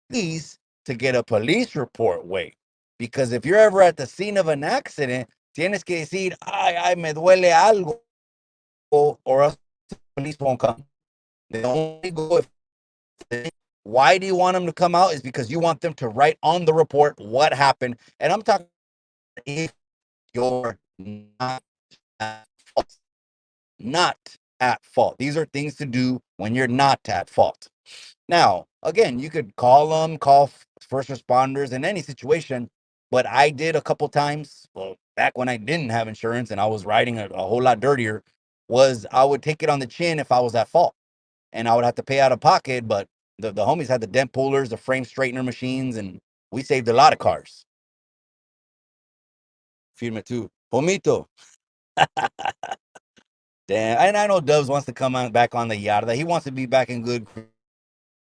police to get a police report. Wait, because if you're ever at the scene of an accident, tienes que decir, ay, me duele algo, or else the police won't come. They only go if. Why do you want them to come out? Is because you want them to write on the report what happened. And I'm talking if you're not at fault. Not at fault. These are things to do when you're not at fault. Now, again, you could call them, call first responders in any situation. But I did a couple times, well, back when I didn't have insurance and I was riding a whole lot dirtier, was I would take it on the chin if I was at fault and I would have to pay out of pocket. But the homies had the dent pullers, the frame straightener machines, and we saved a lot of cars. Firme too. Pomito. Damn. And I know Dubs wants to come on back on the Yarda. He wants to be back in good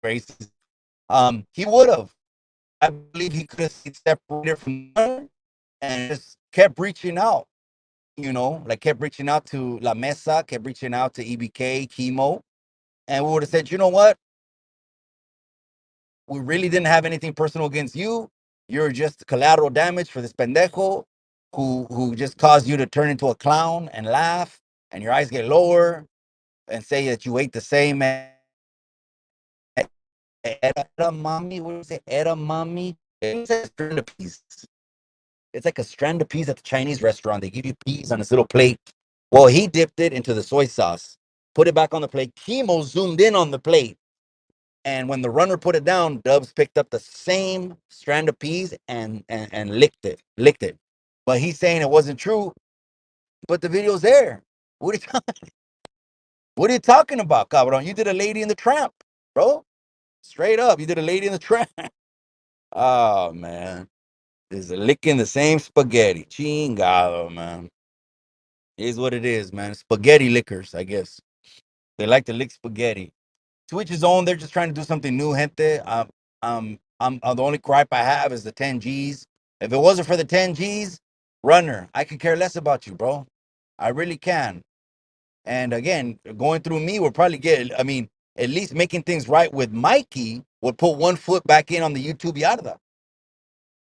graces. He would have. I believe he could have separated from her and just kept reaching out, like kept reaching out to La Mesa, kept reaching out to EBK, Chemo, and we would have said, you know what? We really didn't have anything personal against you. You're just collateral damage for this pendejo who just caused you to turn into a clown and laugh and your eyes get lower and say that you ate the same edamame. What is it? Edamame. It's a strand of peas. It's like a strand of peas at the Chinese restaurant. They give you peas on this little plate. Well, he dipped it into the soy sauce, put it back on the plate. Chemo zoomed in on the plate. And when the runner put it down, Dubs picked up the same strand of peas and licked it. Licked it. But he's saying it wasn't true. But the video's there. What are what are you talking about, cabron? You did a Lady in the Tramp, bro. Straight up, you did a Lady in the Tramp. Oh man. Is licking the same spaghetti. Chingado, man. It is what it is, man. Spaghetti lickers, I guess. They like to lick spaghetti. To each his own. They're just trying to do something new, gente. The only gripe I have is the 10 G's. If it wasn't for the 10 G's, runner, I could care less about you, bro. I really can. And again, going through me would probably get, I mean, at least making things right with Mikey would put one foot back in on the YouTube yarda.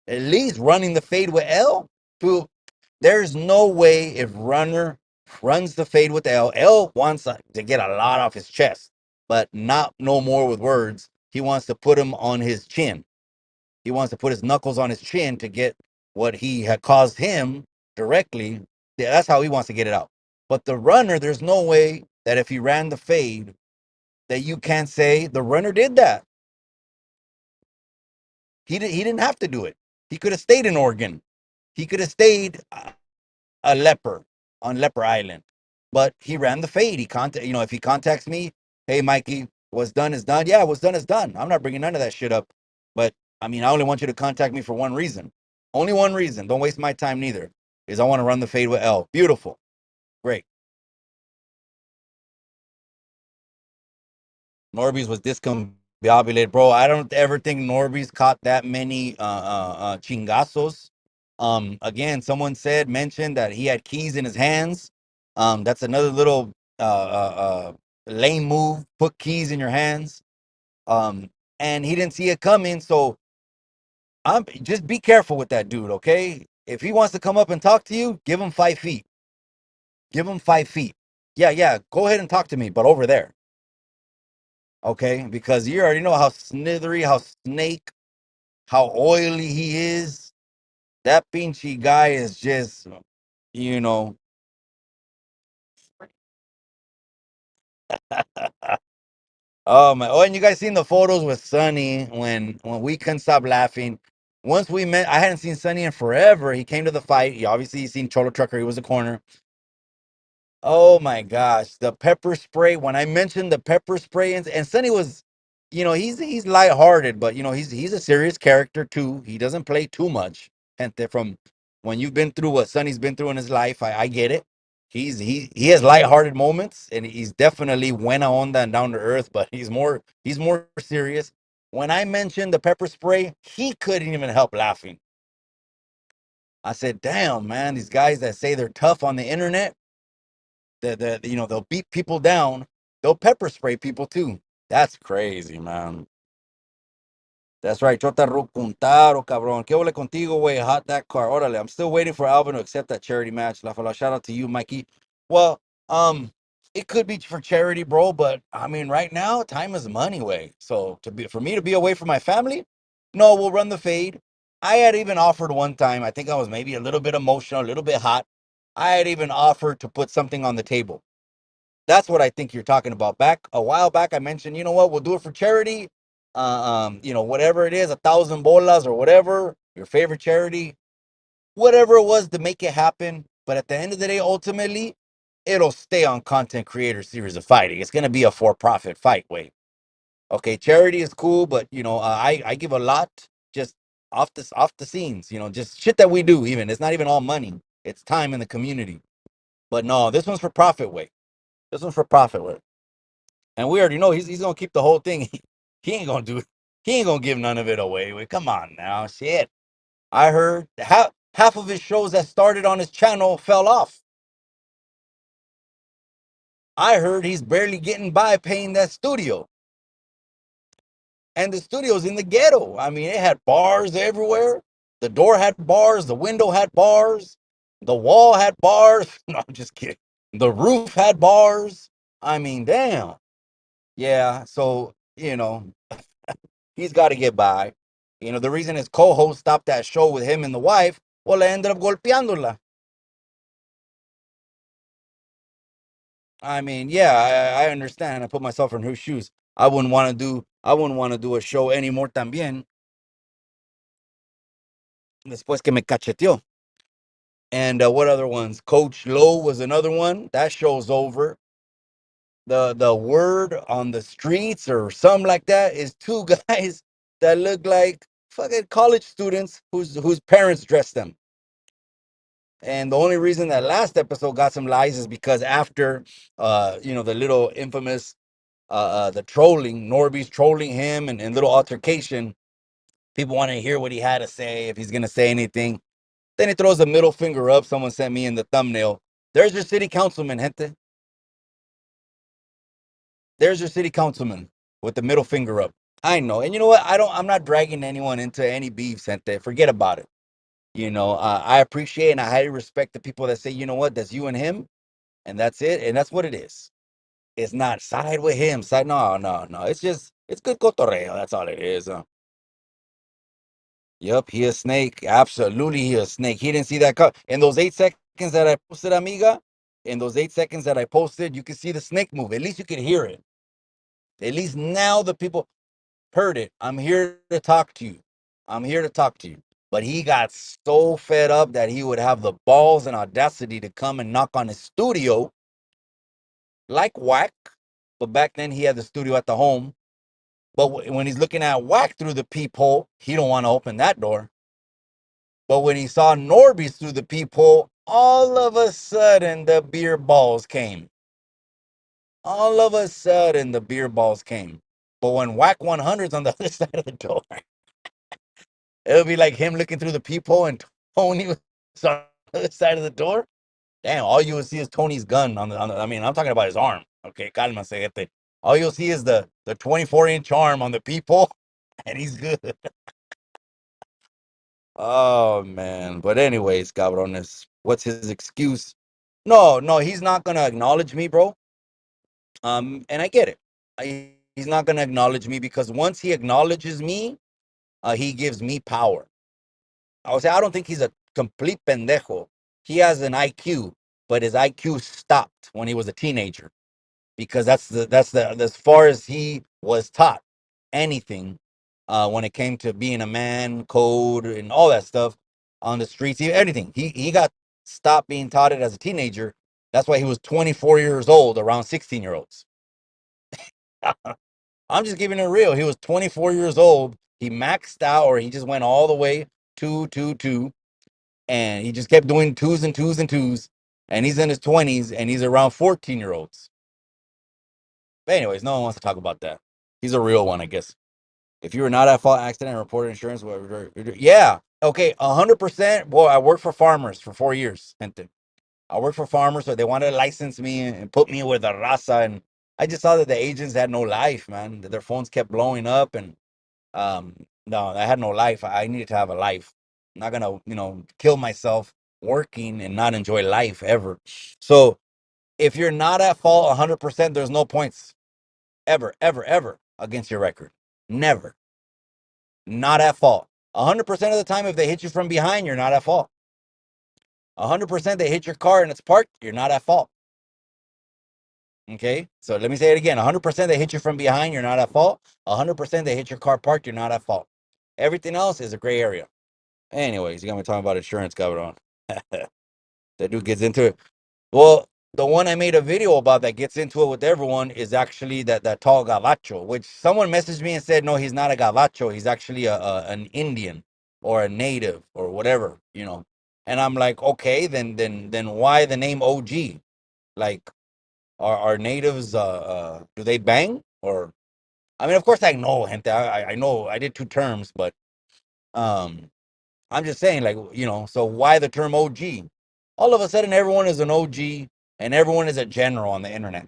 At least running the fade with L. Dude, there's no way if runner runs the fade with L. L wants to get a lot off his chest, but not no more with words. He wants to put him on his chin. He wants to put his knuckles on his chin to get what he had caused him directly. Yeah, that's how he wants to get it out. But the runner, there's no way that if he ran the fade, that you can't say the runner did that. He didn't have to do it. He could have stayed in Oregon. He could have stayed a leper on Leper Island. But he ran the fade. If he contacts me, hey Mikey, what's done is done. Yeah, what's done is done. I'm not bringing none of that shit up. But I mean, I only want you to contact me for one reason. Only one reason. Don't waste my time neither. Is I want to run the fade with L. Beautiful. Great. Norby's was discombobulated, bro. I don't ever think Norby's caught that many chingazos. Again, someone mentioned that he had keys in his hands. That's another little lame move. Put keys in your hands. And he didn't see it coming. So just be careful with that dude, okay? If he wants to come up and talk to you, give him 5 feet. Give him 5 feet. Yeah, yeah. Go ahead and talk to me, but over there. Okay, because you already know how snithery, how snake, how oily he is. That pinchy guy is just, you know. Oh my! Oh, and you guys seen the photos with Sonny when we couldn't stop laughing. Once we met, I hadn't seen Sonny in forever. He came to the fight. He obviously seen Cholo Trucker. He was a corner. Oh my gosh, the pepper spray. When I mentioned the pepper spray, and Sonny was, he's lighthearted, but he's a serious character too. He doesn't play too much. Gente, from when you've been through what Sonny's been through in his life, I get it. He has lighthearted moments, and he's definitely buena onda and down to earth, but he's more serious. When I mentioned the pepper spray, he couldn't even help laughing. I said, "Damn, man, these guys that say they're tough on the internet, they'll beat people down, they'll pepper spray people too. That's crazy, man." That's right, Chota Rucuntaro, cabrón. ¿Qué ole contigo, güey? Hot that car. Órale, I'm still waiting for Alvin to accept that charity match. La Fala, shout out to you, Mikey. Well, it could be for charity, bro, but I mean, right now, time is money, way. So for me to be away from my family, no, we'll run the fade. I had even offered one time. I think I was maybe a little bit emotional, a little bit hot. I had even offered to put something on the table. That's what I think you're talking about. Back a while back, I mentioned, you know what, we'll do it for charity. Whatever it is, 1,000 bolas or whatever, your favorite charity, whatever it was to make it happen. But at the end of the day, ultimately, it'll stay on content creator series of fighting. It's gonna be a for-profit fight way. Okay, charity is cool, but I give a lot just off the scenes, just shit that we do. Even it's not even all money. It's time in the community. But no, this one's for profit way. This one's for profit way. And we already know he's gonna keep the whole thing. He ain't gonna do it. He ain't gonna give none of it away. Wait, come on now, shit. I heard half of his shows that started on his channel fell off. I heard he's barely getting by paying that studio, and the studio's in the ghetto. I mean, it had bars everywhere. The door had bars. The window had bars. The wall had bars. No, I'm just kidding. The roof had bars. I mean, damn. Yeah. So he's got to get by. The reason his co-host stopped that show with him and the wife, well, they ended up golpeándola. I mean, yeah, I understand. I put myself in her shoes. I wouldn't want to do a show anymore también después que me cacheteó. And what other ones? Coach Lowe was another one. That show's over. The word on the streets or something like that is two guys that look like fucking college students whose parents dressed them. And the only reason that last episode got some lies is because after, the little infamous, the trolling, Norby's trolling him and little altercation, people want to hear what he had to say, if he's going to say anything. Then he throws a middle finger up. Someone sent me in the thumbnail. There's your city councilman, gente. There's your city councilman with the middle finger up. I know. And you know what? I'm not dragging anyone into any beef, gente. Forget about it. I appreciate and I highly respect the people that say, you know what, that's you and him. And that's it. And that's what it is. It's not side with him. Side, no, no, no. It's good cotorreo. That's all it is. Yep, he a snake. Absolutely, he a snake. He didn't see that cut. In those 8 seconds that I posted, amiga, in those 8 seconds that I posted, you can see the snake move. At least you can hear it. At least now the people heard it. I'm here to talk to you. I'm here to talk to you. But he got so fed up that he would have the balls and audacity to come and knock on his studio like Whack. But back then he had the studio at the home. But when he's looking at Whack through the peephole, he don't want to open that door. But when he saw Norby's through the peephole, all of a sudden the beer balls came. All of a sudden the beer balls came. But when Whack 100's on the other side of the door, it'll be like him looking through the peephole and Tony was on the other side of the door. Damn, all you will see is Tony's gun on the I mean, I'm talking about his arm. Okay, calma, gente. All you'll see is the 24-inch arm on the peephole, and he's good. Oh man. But anyways, cabrones, what's his excuse? No, no, he's not gonna acknowledge me, bro. And I get it. He's not gonna acknowledge me because once he acknowledges me, he gives me power. I would say I don't think he's a complete pendejo. He has an IQ, but his IQ stopped when he was a teenager because that's the as far as he was taught anything when it came to being a man, code, and all that stuff on the streets. Anything. He got stopped being taught it as a teenager. That's why he was 24 years old around 16-year-olds. I'm just giving it real. He was 24 years old. He maxed out, or he just went all the way two, two, two, and he just kept doing twos and twos and twos. And he's in his 20s, and he's around 14-year-olds. But anyways, no one wants to talk about that. He's a real one, I guess. If you were not at fault accident and reported insurance, whatever, yeah, okay, 100%. Boy, I worked for farmers for 4 years. Gente. I worked for farmers, so they wanted to license me and put me with a raza, and I just saw that the agents had no life, man. Their phones kept blowing up, and no, I had no life. I needed to have a life. I'm not gonna, kill myself working and not enjoy life ever. So if you're not at fault 100%, there's no points ever, ever, ever against your record. Never. Not at fault. 100% of the time, if they hit you from behind, you're not at fault. 100% they hit your car and it's parked, you're not at fault. Okay, so let me say it again. 100% they hit you from behind, you're not at fault. 100% they hit your car parked, you're not at fault. Everything else is a gray area. Anyways, you got me talking about insurance, cabrón. That dude gets into it. Well, the one I made a video about that gets into it with everyone is actually that tall gavacho, which someone messaged me and said, no, he's not a gavacho. He's actually an Indian or a native or whatever. And I'm like, okay, then why the name OG? Like, are natives do they bang? Or I mean, of course I know, gente. I know I did two terms, but um I'm just saying, like, so why the term OG? All of a sudden, everyone is an OG and everyone is a general on the internet.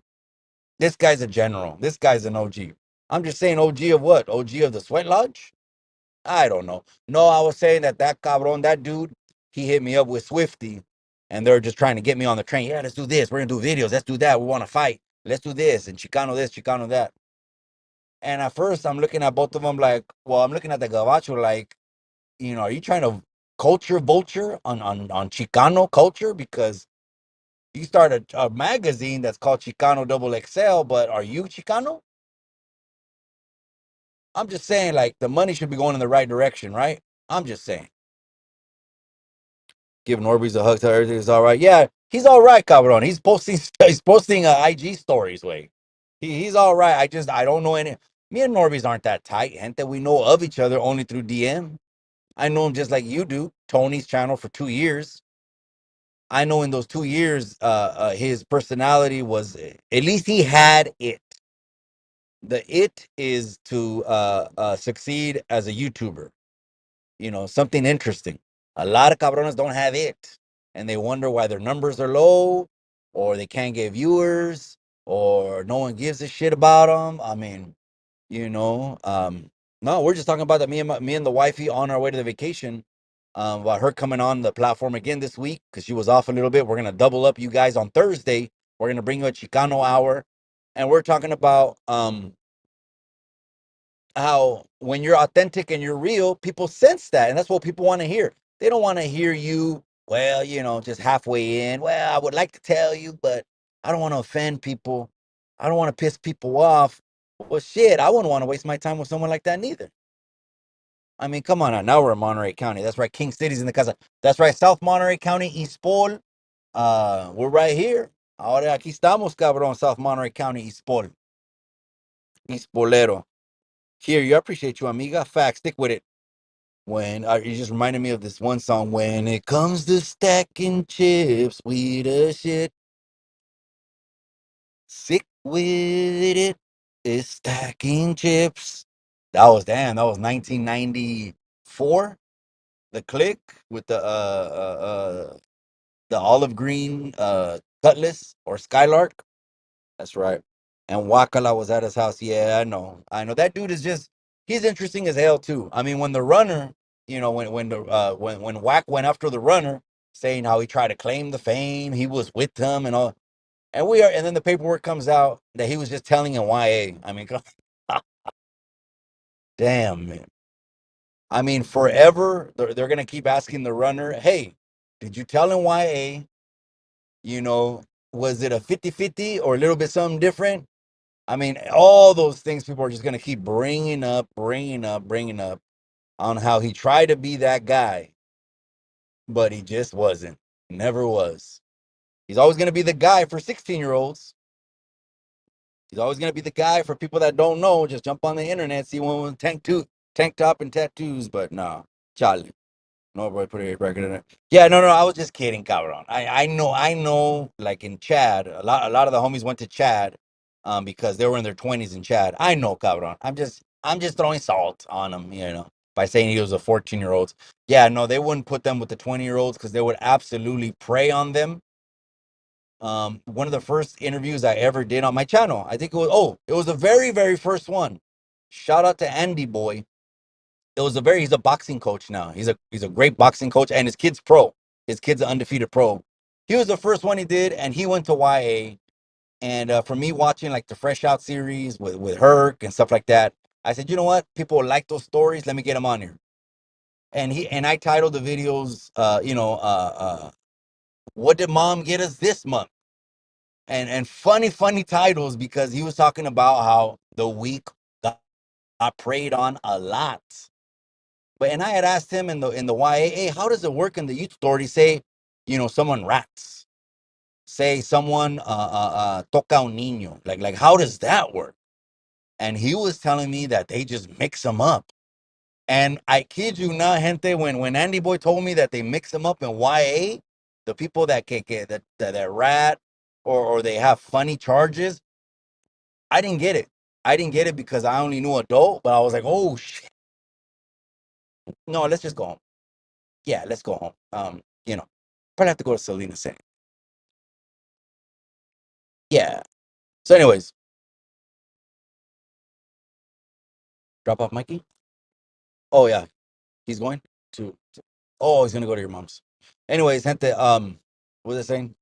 This guy's a general. This guy's an OG. I'm just saying, OG of what? OG of the Sweat Lodge? I don't know. No, I was saying that cabron, that dude, he hit me up with Swifty, and they're just trying to get me on the train. Yeah, let's do this. We're gonna do videos. Let's do that. We want to fight. Let's do this and Chicano this, Chicano that. And at first, I'm looking at both of them like, well, I'm looking at the Gabacho like, are you trying to culture vulture on Chicano culture? Because you start a magazine that's called Chicano Double XL, but are you Chicano? I'm just saying, like, the money should be going in the right direction, right? I'm just saying. Give Norby's a hug, so everything's all right. Yeah, he's all right, cabron. He's posting IG stories, way. He's all right. I don't know any. Me and Norby's aren't that tight, and that we know of each other only through DM. I know him just like you do. Tony's channel for 2 years. I know in those 2 years, his personality was, at least he had it. The it is to succeed as a YouTuber. Something interesting. A lot of cabrones don't have it, and they wonder why their numbers are low, or they can't get viewers, or no one gives a shit about them. I mean, you know, um, no, we're just talking about that. Me and the wifey on our way to the vacation. About her coming on the platform again this week because she was off a little bit. We're gonna double up you guys on Thursday. We're gonna bring you a Chicano hour, and we're talking about how when you're authentic and you're real, people sense that, and that's what people want to hear. They don't want to hear you, well, just halfway in. Well, I would like to tell you, but I don't want to offend people. I don't want to piss people off. Well, shit, I wouldn't want to waste my time with someone like that neither. I mean, come on now. We're in Monterey County. That's right. King City's in the casa. That's right. South Monterey County, East Pole. We're right here. Ahora aquí estamos, cabrón. South Monterey County, East Pole. East Polero. Here, you appreciate you, amiga. Fact, stick with it. When you just reminded me of this one song. When it comes to stacking chips, we the shit. Sick with it. It's stacking chips. That was 1994. The click with the olive green cutlass or skylark. That's right. And Wakala was at his house. Yeah, I know that dude is just, he's interesting as hell too. I mean, when the runner, when Wack went after the runner, saying how he tried to claim the fame, he was with them and all, and then the paperwork comes out that he was just telling him YA. I mean, damn, man. I mean, forever they're gonna keep asking the runner, hey, did you tell him YA? You know, was it a 50-50 or a little bit something different? I mean, all those things people are just gonna keep bringing up, bringing up on how he tried to be that guy, but he just wasn't. Never was. He's always gonna be the guy for 16-year-olds. He's always gonna be the guy for people that don't know. Just jump on the internet, see one with tank top and tattoos. But nah, Charlie. No, bro, put a record in it. Yeah, no, I was just kidding, cabron. I know. Like in Chad, a lot of the homies went to Chad, because they were in their 20s in Chad. I know, cabron. I'm just throwing salt on them, by saying he was a 14-year-old. Yeah, no, they wouldn't put them with the 20-year-olds because they would absolutely prey on them. One of the first interviews I ever did on my channel, I think it was the very, very first one. Shout out to Andy Boy. He's a boxing coach now. He's a great boxing coach, and his kid's pro. His kid's an undefeated pro. He was the first one he did, and he went to YA. And for me watching like the Fresh Out series with Herc and stuff like that, I said, you know what? People like those stories. Let me get them on here. And I titled the videos, what did mom get us this month? And funny titles, because he was talking about how the weak got preyed on a lot. But and I had asked him in the YA, hey, how does it work in the youth authority? Say, someone rats. Say someone toca un niño. Like how does that work? And he was telling me that they just mix them up. And I kid you not, gente, when Andy Boy told me that they mix them up in YA, the people that rat or they have funny charges, I didn't get it. I didn't get it because I only knew adult, but I was like, oh shit. No, let's just go home. Yeah, let's go home. Probably have to go to Selena City. Yeah. So, anyways, drop off Mikey. Oh yeah, he's going Oh, he's gonna go to your mom's. Anyways, gente. What was I saying?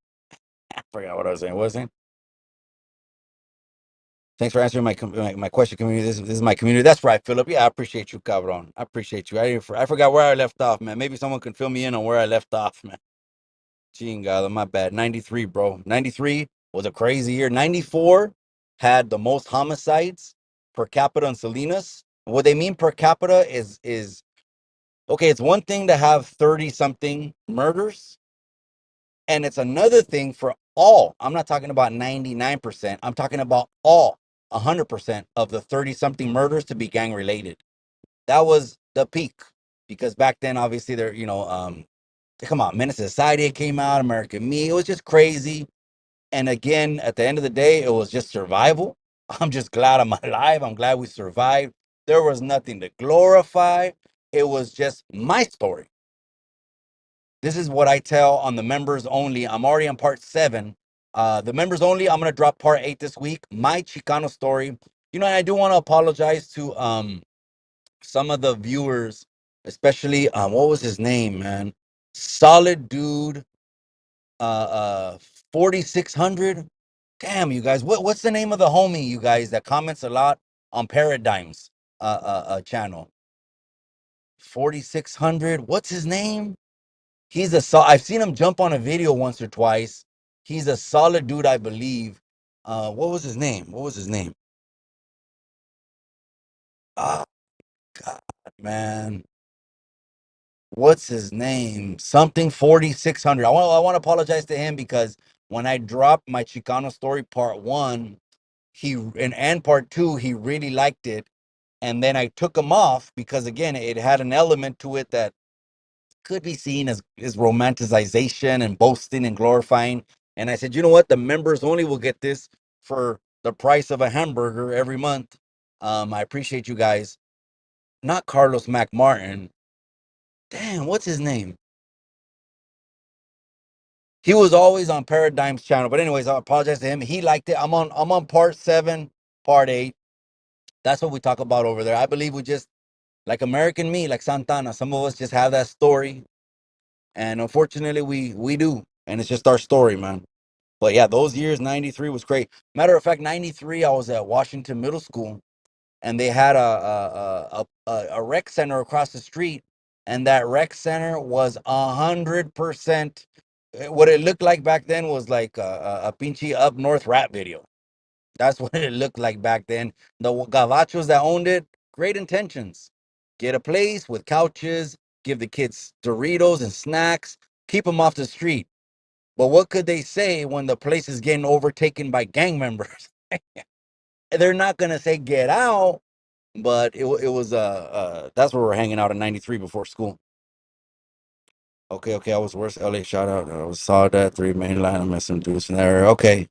I forgot what I was saying. What was I saying? Thanks for answering my question, community. This is my community. That's right, Philip. Yeah, I appreciate you, cabron. I appreciate you. I forgot where I left off, man. Maybe someone can fill me in on where I left off, man. Chingado, my bad. 93, bro. 93 was a crazy year. 94 had the most homicides per capita in Salinas. What they mean per capita is okay, it's one thing to have 30 something murders, and it's another thing for all. I'm not talking about 99%. I'm talking about all 100% of the 30 something murders to be gang related. That was the peak, because back then, obviously, come on, Menace to Society came out, American Me. It was just crazy. And again, at the end of the day, it was just survival. I'm just glad I'm alive. I'm glad we survived. There was nothing to glorify. It was just my story. This is what I tell on the members only. I'm already on part 7. The members only, I'm gonna drop part 8 this week. My Chicano story. I do want to apologize to some of the viewers, especially what was his name, man? Solid dude, uh 4600. Damn, you guys, what's the name of the homie, you guys, that comments a lot on Paradigms channel? 4600. What's his name? I've seen him jump on a video once or twice. He's a solid dude, I believe. What was his name? Oh God, man. What's his name? Something 4600. I want to apologize to him, because when I dropped my Chicano story part 1, and part 2, he really liked it. And then I took him off because, again, it had an element to it that could be seen as romanticization and boasting and glorifying. And I said, you know what? The members only will get this for the price of a hamburger every month. I appreciate you guys. Not Carlos McMartin. Damn, what's his name? He was always on Paradigm's channel. But anyways, I apologize to him. He liked it. I'm on part 7, part 8. That's what we talk about over there. I believe we just, like American Me, like Santana. Some of us just have that story, and unfortunately, we do, and it's just our story, man. But yeah, those years, 93 was great. Matter of fact, 93, I was at Washington Middle School, and they had a rec center across the street, and that rec center was 100%. What it looked like back then was like a pinchy up north rap video. That's what it looked like back then. The gavachos that owned it, great intentions. Get a place with couches, give the kids Doritos and snacks, keep them off the street. But what could they say when the place is getting overtaken by gang members? They're not gonna say get out, but it was that's where we're hanging out in '93 before school. Okay, okay, I was worse. LA shout out. I was saw that three main line. I met some dudes from there. Okay,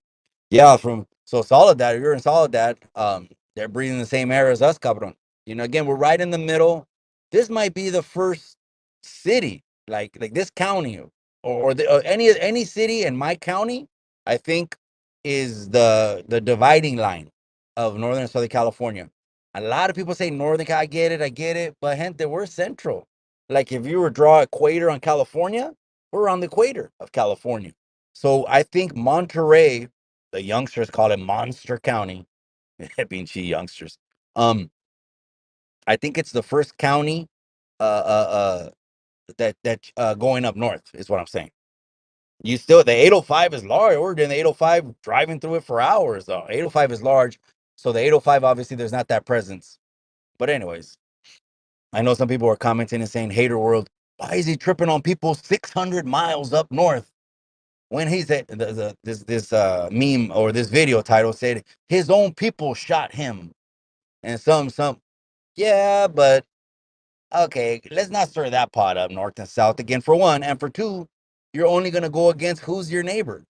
yeah, from so Soledad. You're in Soledad. They're breathing the same air as us, cabron. You know, again, we're right in the middle. This might be the first city, like this county, or any city in my county. I think is the dividing line of Northern and Southern California. A lot of people say Northern. I get it, but gente, we're central. Like if you were to draw equator on California, we're on the equator of California. So I think Monterey, the youngsters call it Monster County, pinche youngsters. Um, I think it's the first county that going up north is what I'm saying. You still the 805 is large. We're in the 805 driving through it for hours. Though 805 is large, so the 805 obviously there's not that presence. But anyways, I know some people are commenting and saying, "Hater world, why is he tripping on people 600 miles up north?" When he said this meme or this video title said his own people shot him, and some yeah, but okay, let's not stir that pot up north and south again for one, and for two, you're only gonna go against who's your neighbor.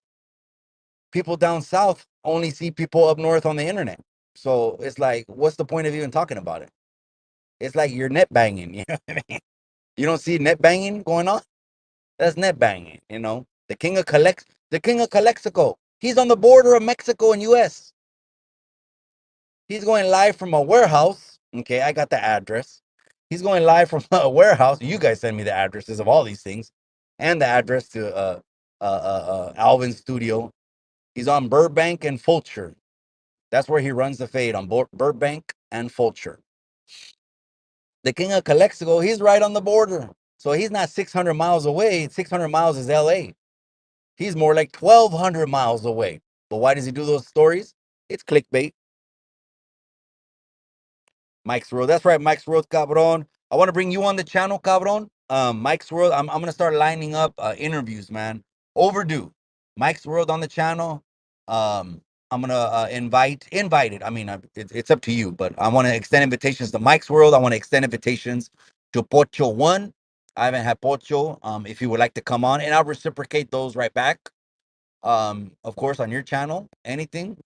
People down south only see people up north on the internet, so it's like, what's the point of even talking about it? It's like you're net banging, you know what I mean? You don't see net banging going on. That's net banging, you know. The king of Calexico. He's on the border of Mexico and US. He's going live from a warehouse. Okay, I got the address. He's going live from a warehouse. You guys send me the addresses of all these things and the address to Alvin's studio. He's on Burbank and Fulcher. That's where he runs the fade on Burbank and Fulcher. The king of Calexico, he's right on the border. So he's not 600 miles away. 600 miles is LA. He's more like 1,200 miles away. But why does he do those stories? It's clickbait. Mike's World. That's right, Mike's World, cabron. I want to bring you on the channel, cabron. Mike's World. I'm gonna start lining up interviews, man. Overdue. Mike's World on the channel. I'm gonna invite it. I mean, it's up to you, but I want to extend invitations to Mike's World. I want to extend invitations to Pocho One. I haven't had Pocho. If you would like to come on, and I'll reciprocate those right back. Of course, on your channel, anything,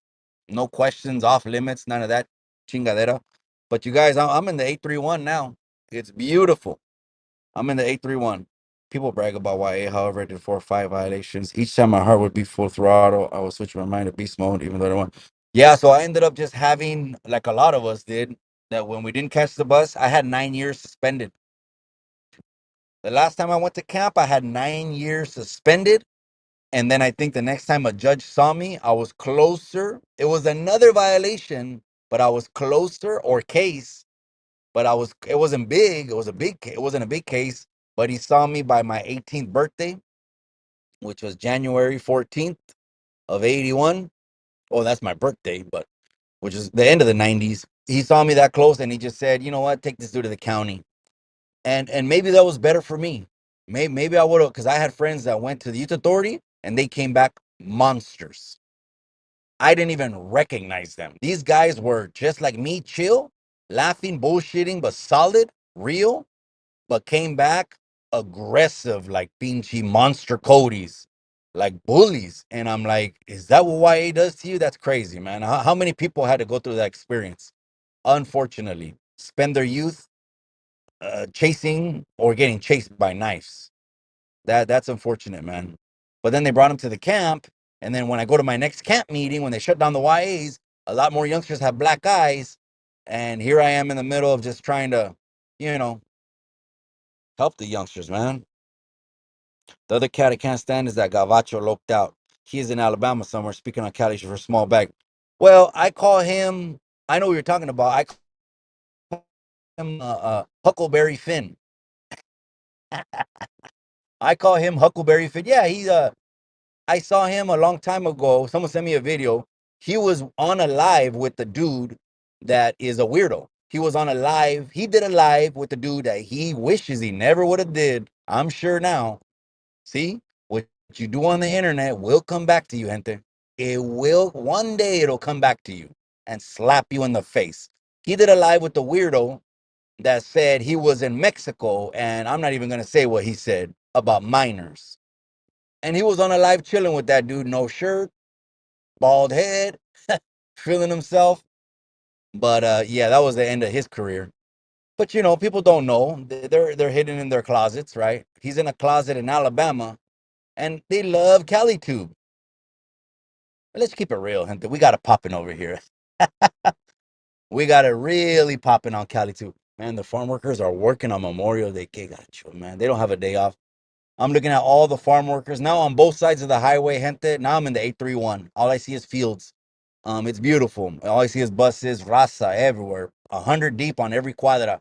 no questions, off limits, none of that chingadera. But you guys, I'm in the 831 now. It's beautiful. I'm in the 831. People brag about YA, however, I did 4 or 5 violations. Each time my heart would be full throttle, I would switch my mind to beast mode, even though I want. Yeah, so I ended up just having, like a lot of us did, that when we didn't catch the bus, I had 9 years suspended. The last time I went to camp, I had 9 years suspended. And then I think the next time a judge saw me, I was closer. It was another violation, but I was closer or case, but it wasn't big. It was a big, it wasn't a big case, but he saw me by my 18th birthday, which was January 14th of 81. Oh, that's my birthday, but which is the end of the 90s. He saw me that close and he just said, you know what, take this dude to the county. And maybe that was better for me. Maybe I would have, because I had friends that went to the youth authority and they came back monsters. I didn't even recognize them. These guys were just like me, chill, laughing, bullshitting, but solid, real, but came back aggressive, like pinchy monster Codys, like bullies. And I'm like, is that what YA does to you? That's crazy, man. How many people had to go through that experience? Unfortunately, spend their youth chasing or getting chased by knives. That's unfortunate, man. But then they brought him to the camp, and then when I go to my next camp meeting, when they shut down the YAs, a lot more youngsters have black eyes, and here I am in the middle of just trying to, you know, help the youngsters, man. The other cat I can't stand is that Gavacho loped out. He is in Alabama somewhere, speaking on Cali for a small bag. Well, I call him. I know what you're talking about. I call him Huckleberry Finn. I call him Huckleberry Finn. Yeah, I saw him a long time ago. Someone sent me a video. He was on a live with the dude that is a weirdo. He was on a live. He did a live with the dude that he wishes he never would have did. I'm sure now. See, what you do on the internet will come back to you, gente. It will one day it'll come back to you and slap you in the face. He did a live with the weirdo that said he was in Mexico, and I'm not even gonna say what he said about minors. And he was on a live chilling with that dude, no shirt, bald head, feeling himself. But yeah, that was the end of his career. But you know, people don't know. They're hidden in their closets, right? He's in a closet in Alabama, and they love Cali Tube. Let's keep it real, gente. We got it popping over here. We got it really popping on Cali Tube. Man, the farm workers are working on Memorial Day. Que gacho, man. They don't have a day off. I'm looking at all the farm workers now on both sides of the highway, gente. Now I'm in the 831. All I see is fields. It's beautiful. All I see is buses, raza everywhere, 100 deep on every cuadra.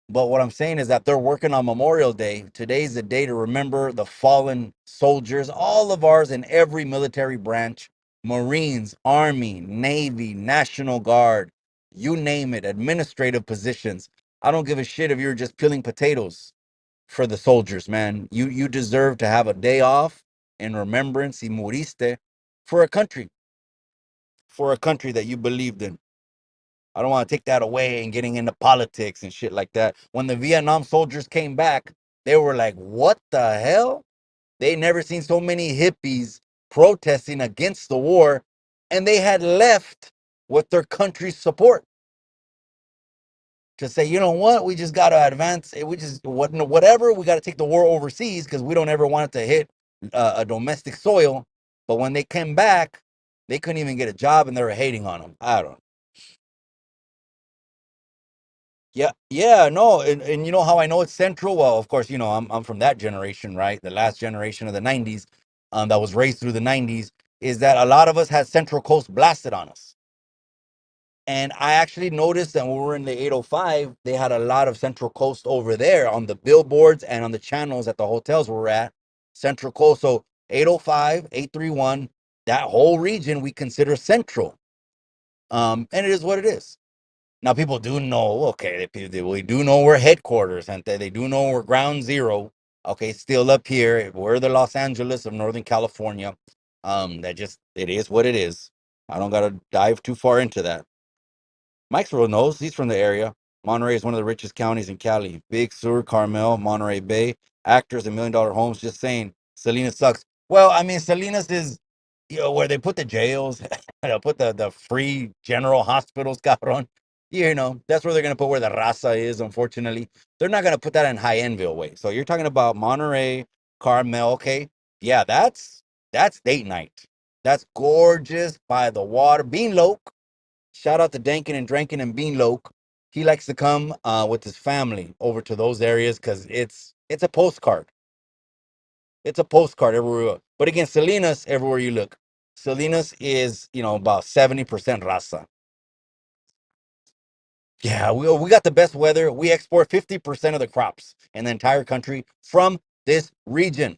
But what I'm saying is that they're working on Memorial Day. Today's the day to remember the fallen soldiers, all of ours in every military branch, Marines, Army, Navy, National Guard, you name it, administrative positions. I don't give a shit if you're just peeling potatoes for the soldiers, man. You deserve to have a day off in remembrance, y moriste, for a country that you believed in. I don't want to take that away and getting into politics and shit like that. When the Vietnam soldiers came back, they were like, what the hell? They never seen so many hippies protesting against the war, and they had left with their country's support to say, you know what, we just got to advance. We just, whatever, we got to take the war overseas because we don't ever want it to hit a domestic soil. But when they came back, they couldn't even get a job and they were hating on them. I don't know. Yeah, yeah, no, and you know how I know it's central? Well, of course, you know, I'm from that generation, right? The last generation of the 90s, that was raised through the 90s, is that a lot of us had Central Coast blasted on us. And I actually noticed that when we were in the 805, they had a lot of Central Coast over there on the billboards and on the channels at the hotels we were at. Central Coast. So 805, 831, that whole region we consider central. And it is what it is. Now people do know, okay, we do know we're headquarters, and they do know we're ground zero. Okay, still up here. We're the Los Angeles of Northern California. That just it is what it is. I don't gotta dive too far into that. Mike's real knows. He's from the area. Monterey is one of the richest counties in Cali. Big Sur, Carmel, Monterey Bay. Actors and million-dollar homes. Just saying, Salinas sucks. Well, I mean, Salinas is, you know, where they put the jails, they put the free general hospitals, cabron. You know, that's where they're gonna put where the raza is. Unfortunately, they're not gonna put that in High Endville way. So you're talking about Monterey, Carmel. Okay, yeah, that's date night. That's gorgeous by the water. Bean Loke. Shout out to Dankin and Drankin and Bean Loke. He likes to come with his family over to those areas because it's a postcard. It's a postcard everywhere. But again, Salinas, everywhere you look. Salinas is, you know, about 70% raza. Yeah, we got the best weather. We export 50% of the crops in the entire country from this region.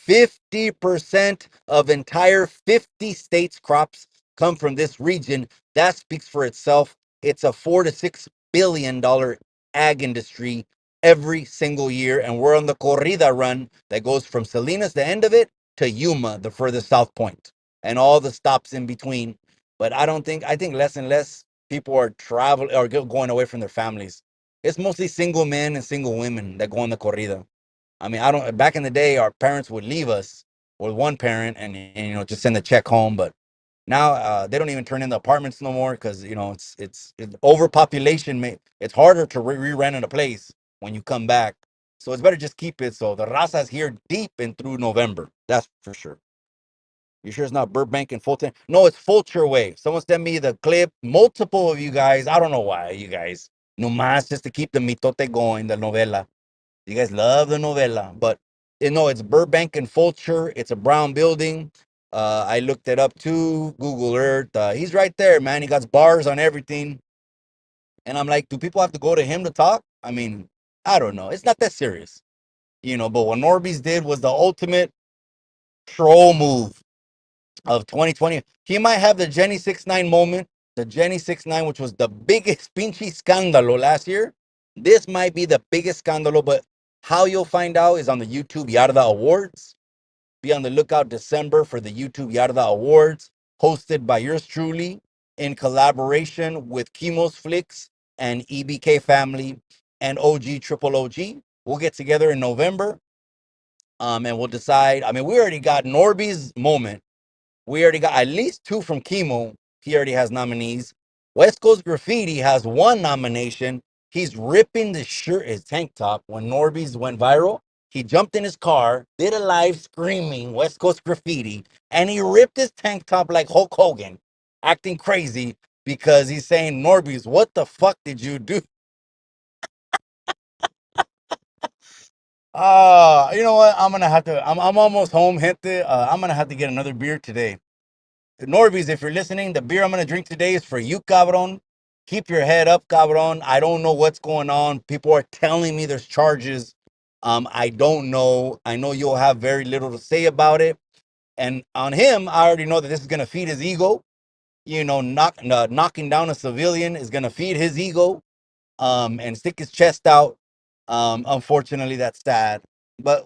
50% of entire 50 states crops come from this region. That speaks for itself. It's a $4 to $6 billion ag industry every single year. And we're on the corrida run that goes from Salinas, the end of it, to Yuma, the furthest south point, and all the stops in between. But I think less and less people are traveling or going away from their families. It's mostly single men and single women that go on the corrida. I mean, I don't. Back in the day, our parents would leave us with one parent and you know just send the check home. But now they don't even turn in the apartments no more because you know it's overpopulation. It's harder to re-rent in a place when you come back. So it's better just keep it. So the raza's here deep and through November. That's for sure. You sure it's not Burbank and Fulton? No, it's Fulcher Way. Someone sent me the clip. Multiple of you guys. I don't know why you guys. Nomás just to keep the mitote going, the novela. You guys love the novela. But you know, it's Burbank and Fulcher. It's a brown building. I looked it up too. Google Earth. He's right there, man. He got bars on everything. And I'm like, do people have to go to him to talk? I mean, I don't know. It's not that serious. You know, but what Norby's did was the ultimate troll move. of 2020. He might have the Jenny 69 moment, the Jenny 69, which was the biggest pinchy scandalo last year. This might be the biggest scandalo, but how you'll find out is on the YouTube Yarda Awards. Be on the lookout December for the YouTube Yarda Awards, hosted by yours truly in collaboration with Chemo's Flicks and EBK Family and OG Triple OG. We'll get together in November, and we'll decide. I mean, we already got Norby's moment. We already got at least two from Chemo. He already has nominees. West Coast Graffiti has one nomination. He's ripping the shirt, his tank top. When Norby's went viral, he jumped in his car, did a live screaming West Coast Graffiti, and he ripped his tank top like Hulk Hogan, acting crazy because he's saying, Norby's, what the fuck did you do? You know what? I'm gonna have to. I'm almost home, gente. I'm gonna have to get another beer today. Norbies, if you're listening, the beer I'm gonna drink today is for you, cabron. Keep your head up, cabron. I don't know what's going on. People are telling me there's charges. I don't know. I know you'll have very little to say about it. And on him, I already know that this is gonna feed his ego. You know, knocking down a civilian is gonna feed his ego, and stick his chest out. Unfortunately, that's sad. But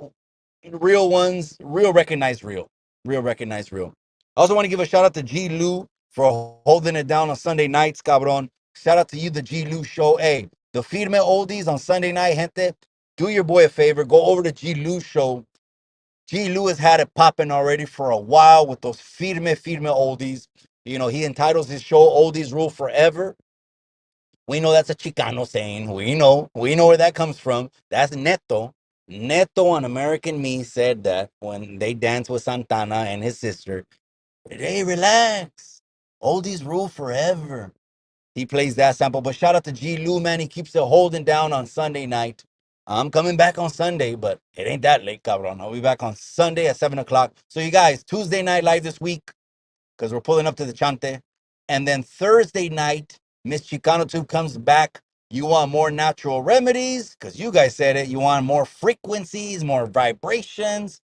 real ones, real recognize real. Real recognize real. I also want to give a shout out to G Lou for holding it down on Sunday nights, cabron. Shout out to you, the G Lou show. Hey, the Firme Oldies on Sunday night, gente. Do your boy a favor. Go over to G Lou show. G Lou has had it popping already for a while with those Firme Oldies. You know, he entitles his show Oldies Rule Forever. We know that's a Chicano saying. We know where that comes from. That's Neto. Neto on American Me said that when they danced with Santana and his sister. Hey, relax. Oldies rule forever. He plays that sample. But shout out to G Lou, man. He keeps it holding down on Sunday night. I'm coming back on Sunday, but it ain't that late, cabron. I'll be back on Sunday at 7 o'clock. So, you guys, Tuesday night live this week because we're pulling up to the Chante. And then Thursday night, Miss Chicano Tube comes back. You want more natural remedies because you guys said it. You want more frequencies, more vibrations.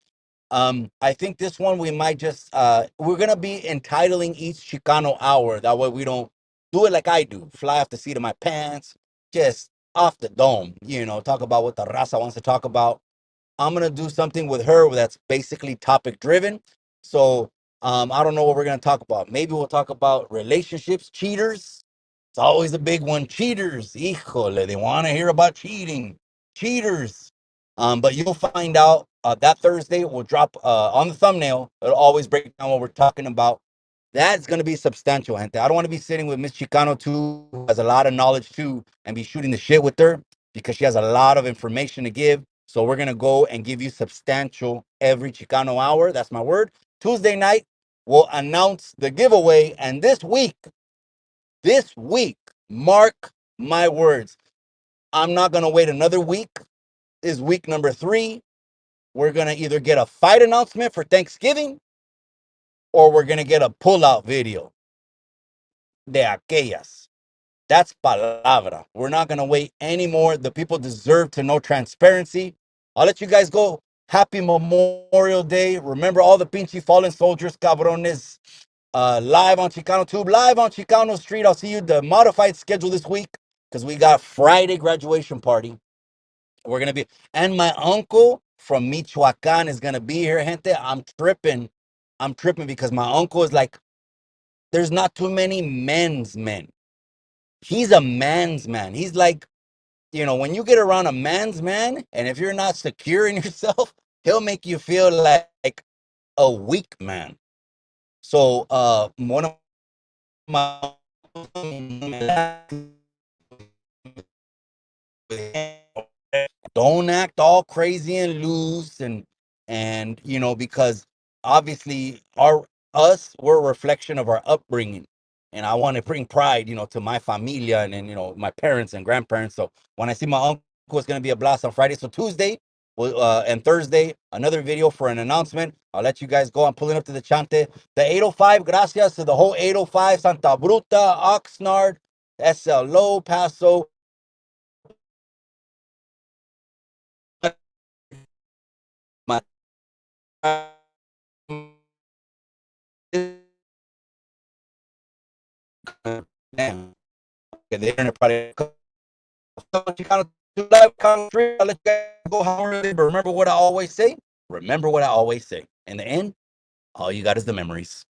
I think this one we might just we're gonna be entitling each Chicano hour. That way we don't do it like I do, fly off the seat of my pants, just off the dome. You know, talk about what the raza wants to talk about. I'm gonna do something with her that's basically topic driven. So I don't know what we're gonna talk about. Maybe we'll talk about relationships, cheaters. It's always a big one. Cheaters, híjole, they want to hear about cheating. Cheaters. But you'll find out that Thursday. We'll drop on the thumbnail. It'll always break down what we're talking about. That's going to be substantial, gente. I don't want to be sitting with Miss Chicano too, who has a lot of knowledge too, and be shooting the shit with her because she has a lot of information to give. So we're going to go and give you substantial every Chicano hour. That's my word. Tuesday night, we'll announce the giveaway. And this week, mark my words. I'm not going to wait another week. This is week number 3. We're going to either get a fight announcement for Thanksgiving or we're going to get a pull-out video de aquellas. That's palabra. We're not going to wait anymore. The people deserve to know transparency. I'll let you guys go. Happy Memorial Day. Remember all the pinchy fallen soldiers, cabrones. Live on Chicano Tube, live on Chicano Street. I'll see you the modified schedule this week because we got Friday graduation party. We're gonna be, and my uncle from Michoacan is gonna be here, gente. I'm tripping because my uncle is like, there's not too many men's men. He's a man's man. He's like, when you get around a man's man, and if you're not secure in yourself, he'll make you feel like a weak man. So, one of my don't act all crazy and loose and because obviously we're a reflection of our upbringing, and I want to bring pride to my familia and my parents and grandparents. So when I see my uncle, it's going to be a blast on Friday. So Tuesday and Thursday, another video for an announcement. I'll let you guys go. I'm pulling up to the Chante. The 805, gracias to the whole 805, Santa Bruta, Oxnard, SLO, Paso. My damn. Okay, the internet probably. Chicano, I'll let you guys go however, but remember what I always say. Remember what I always say. In the end, all you got is the memories.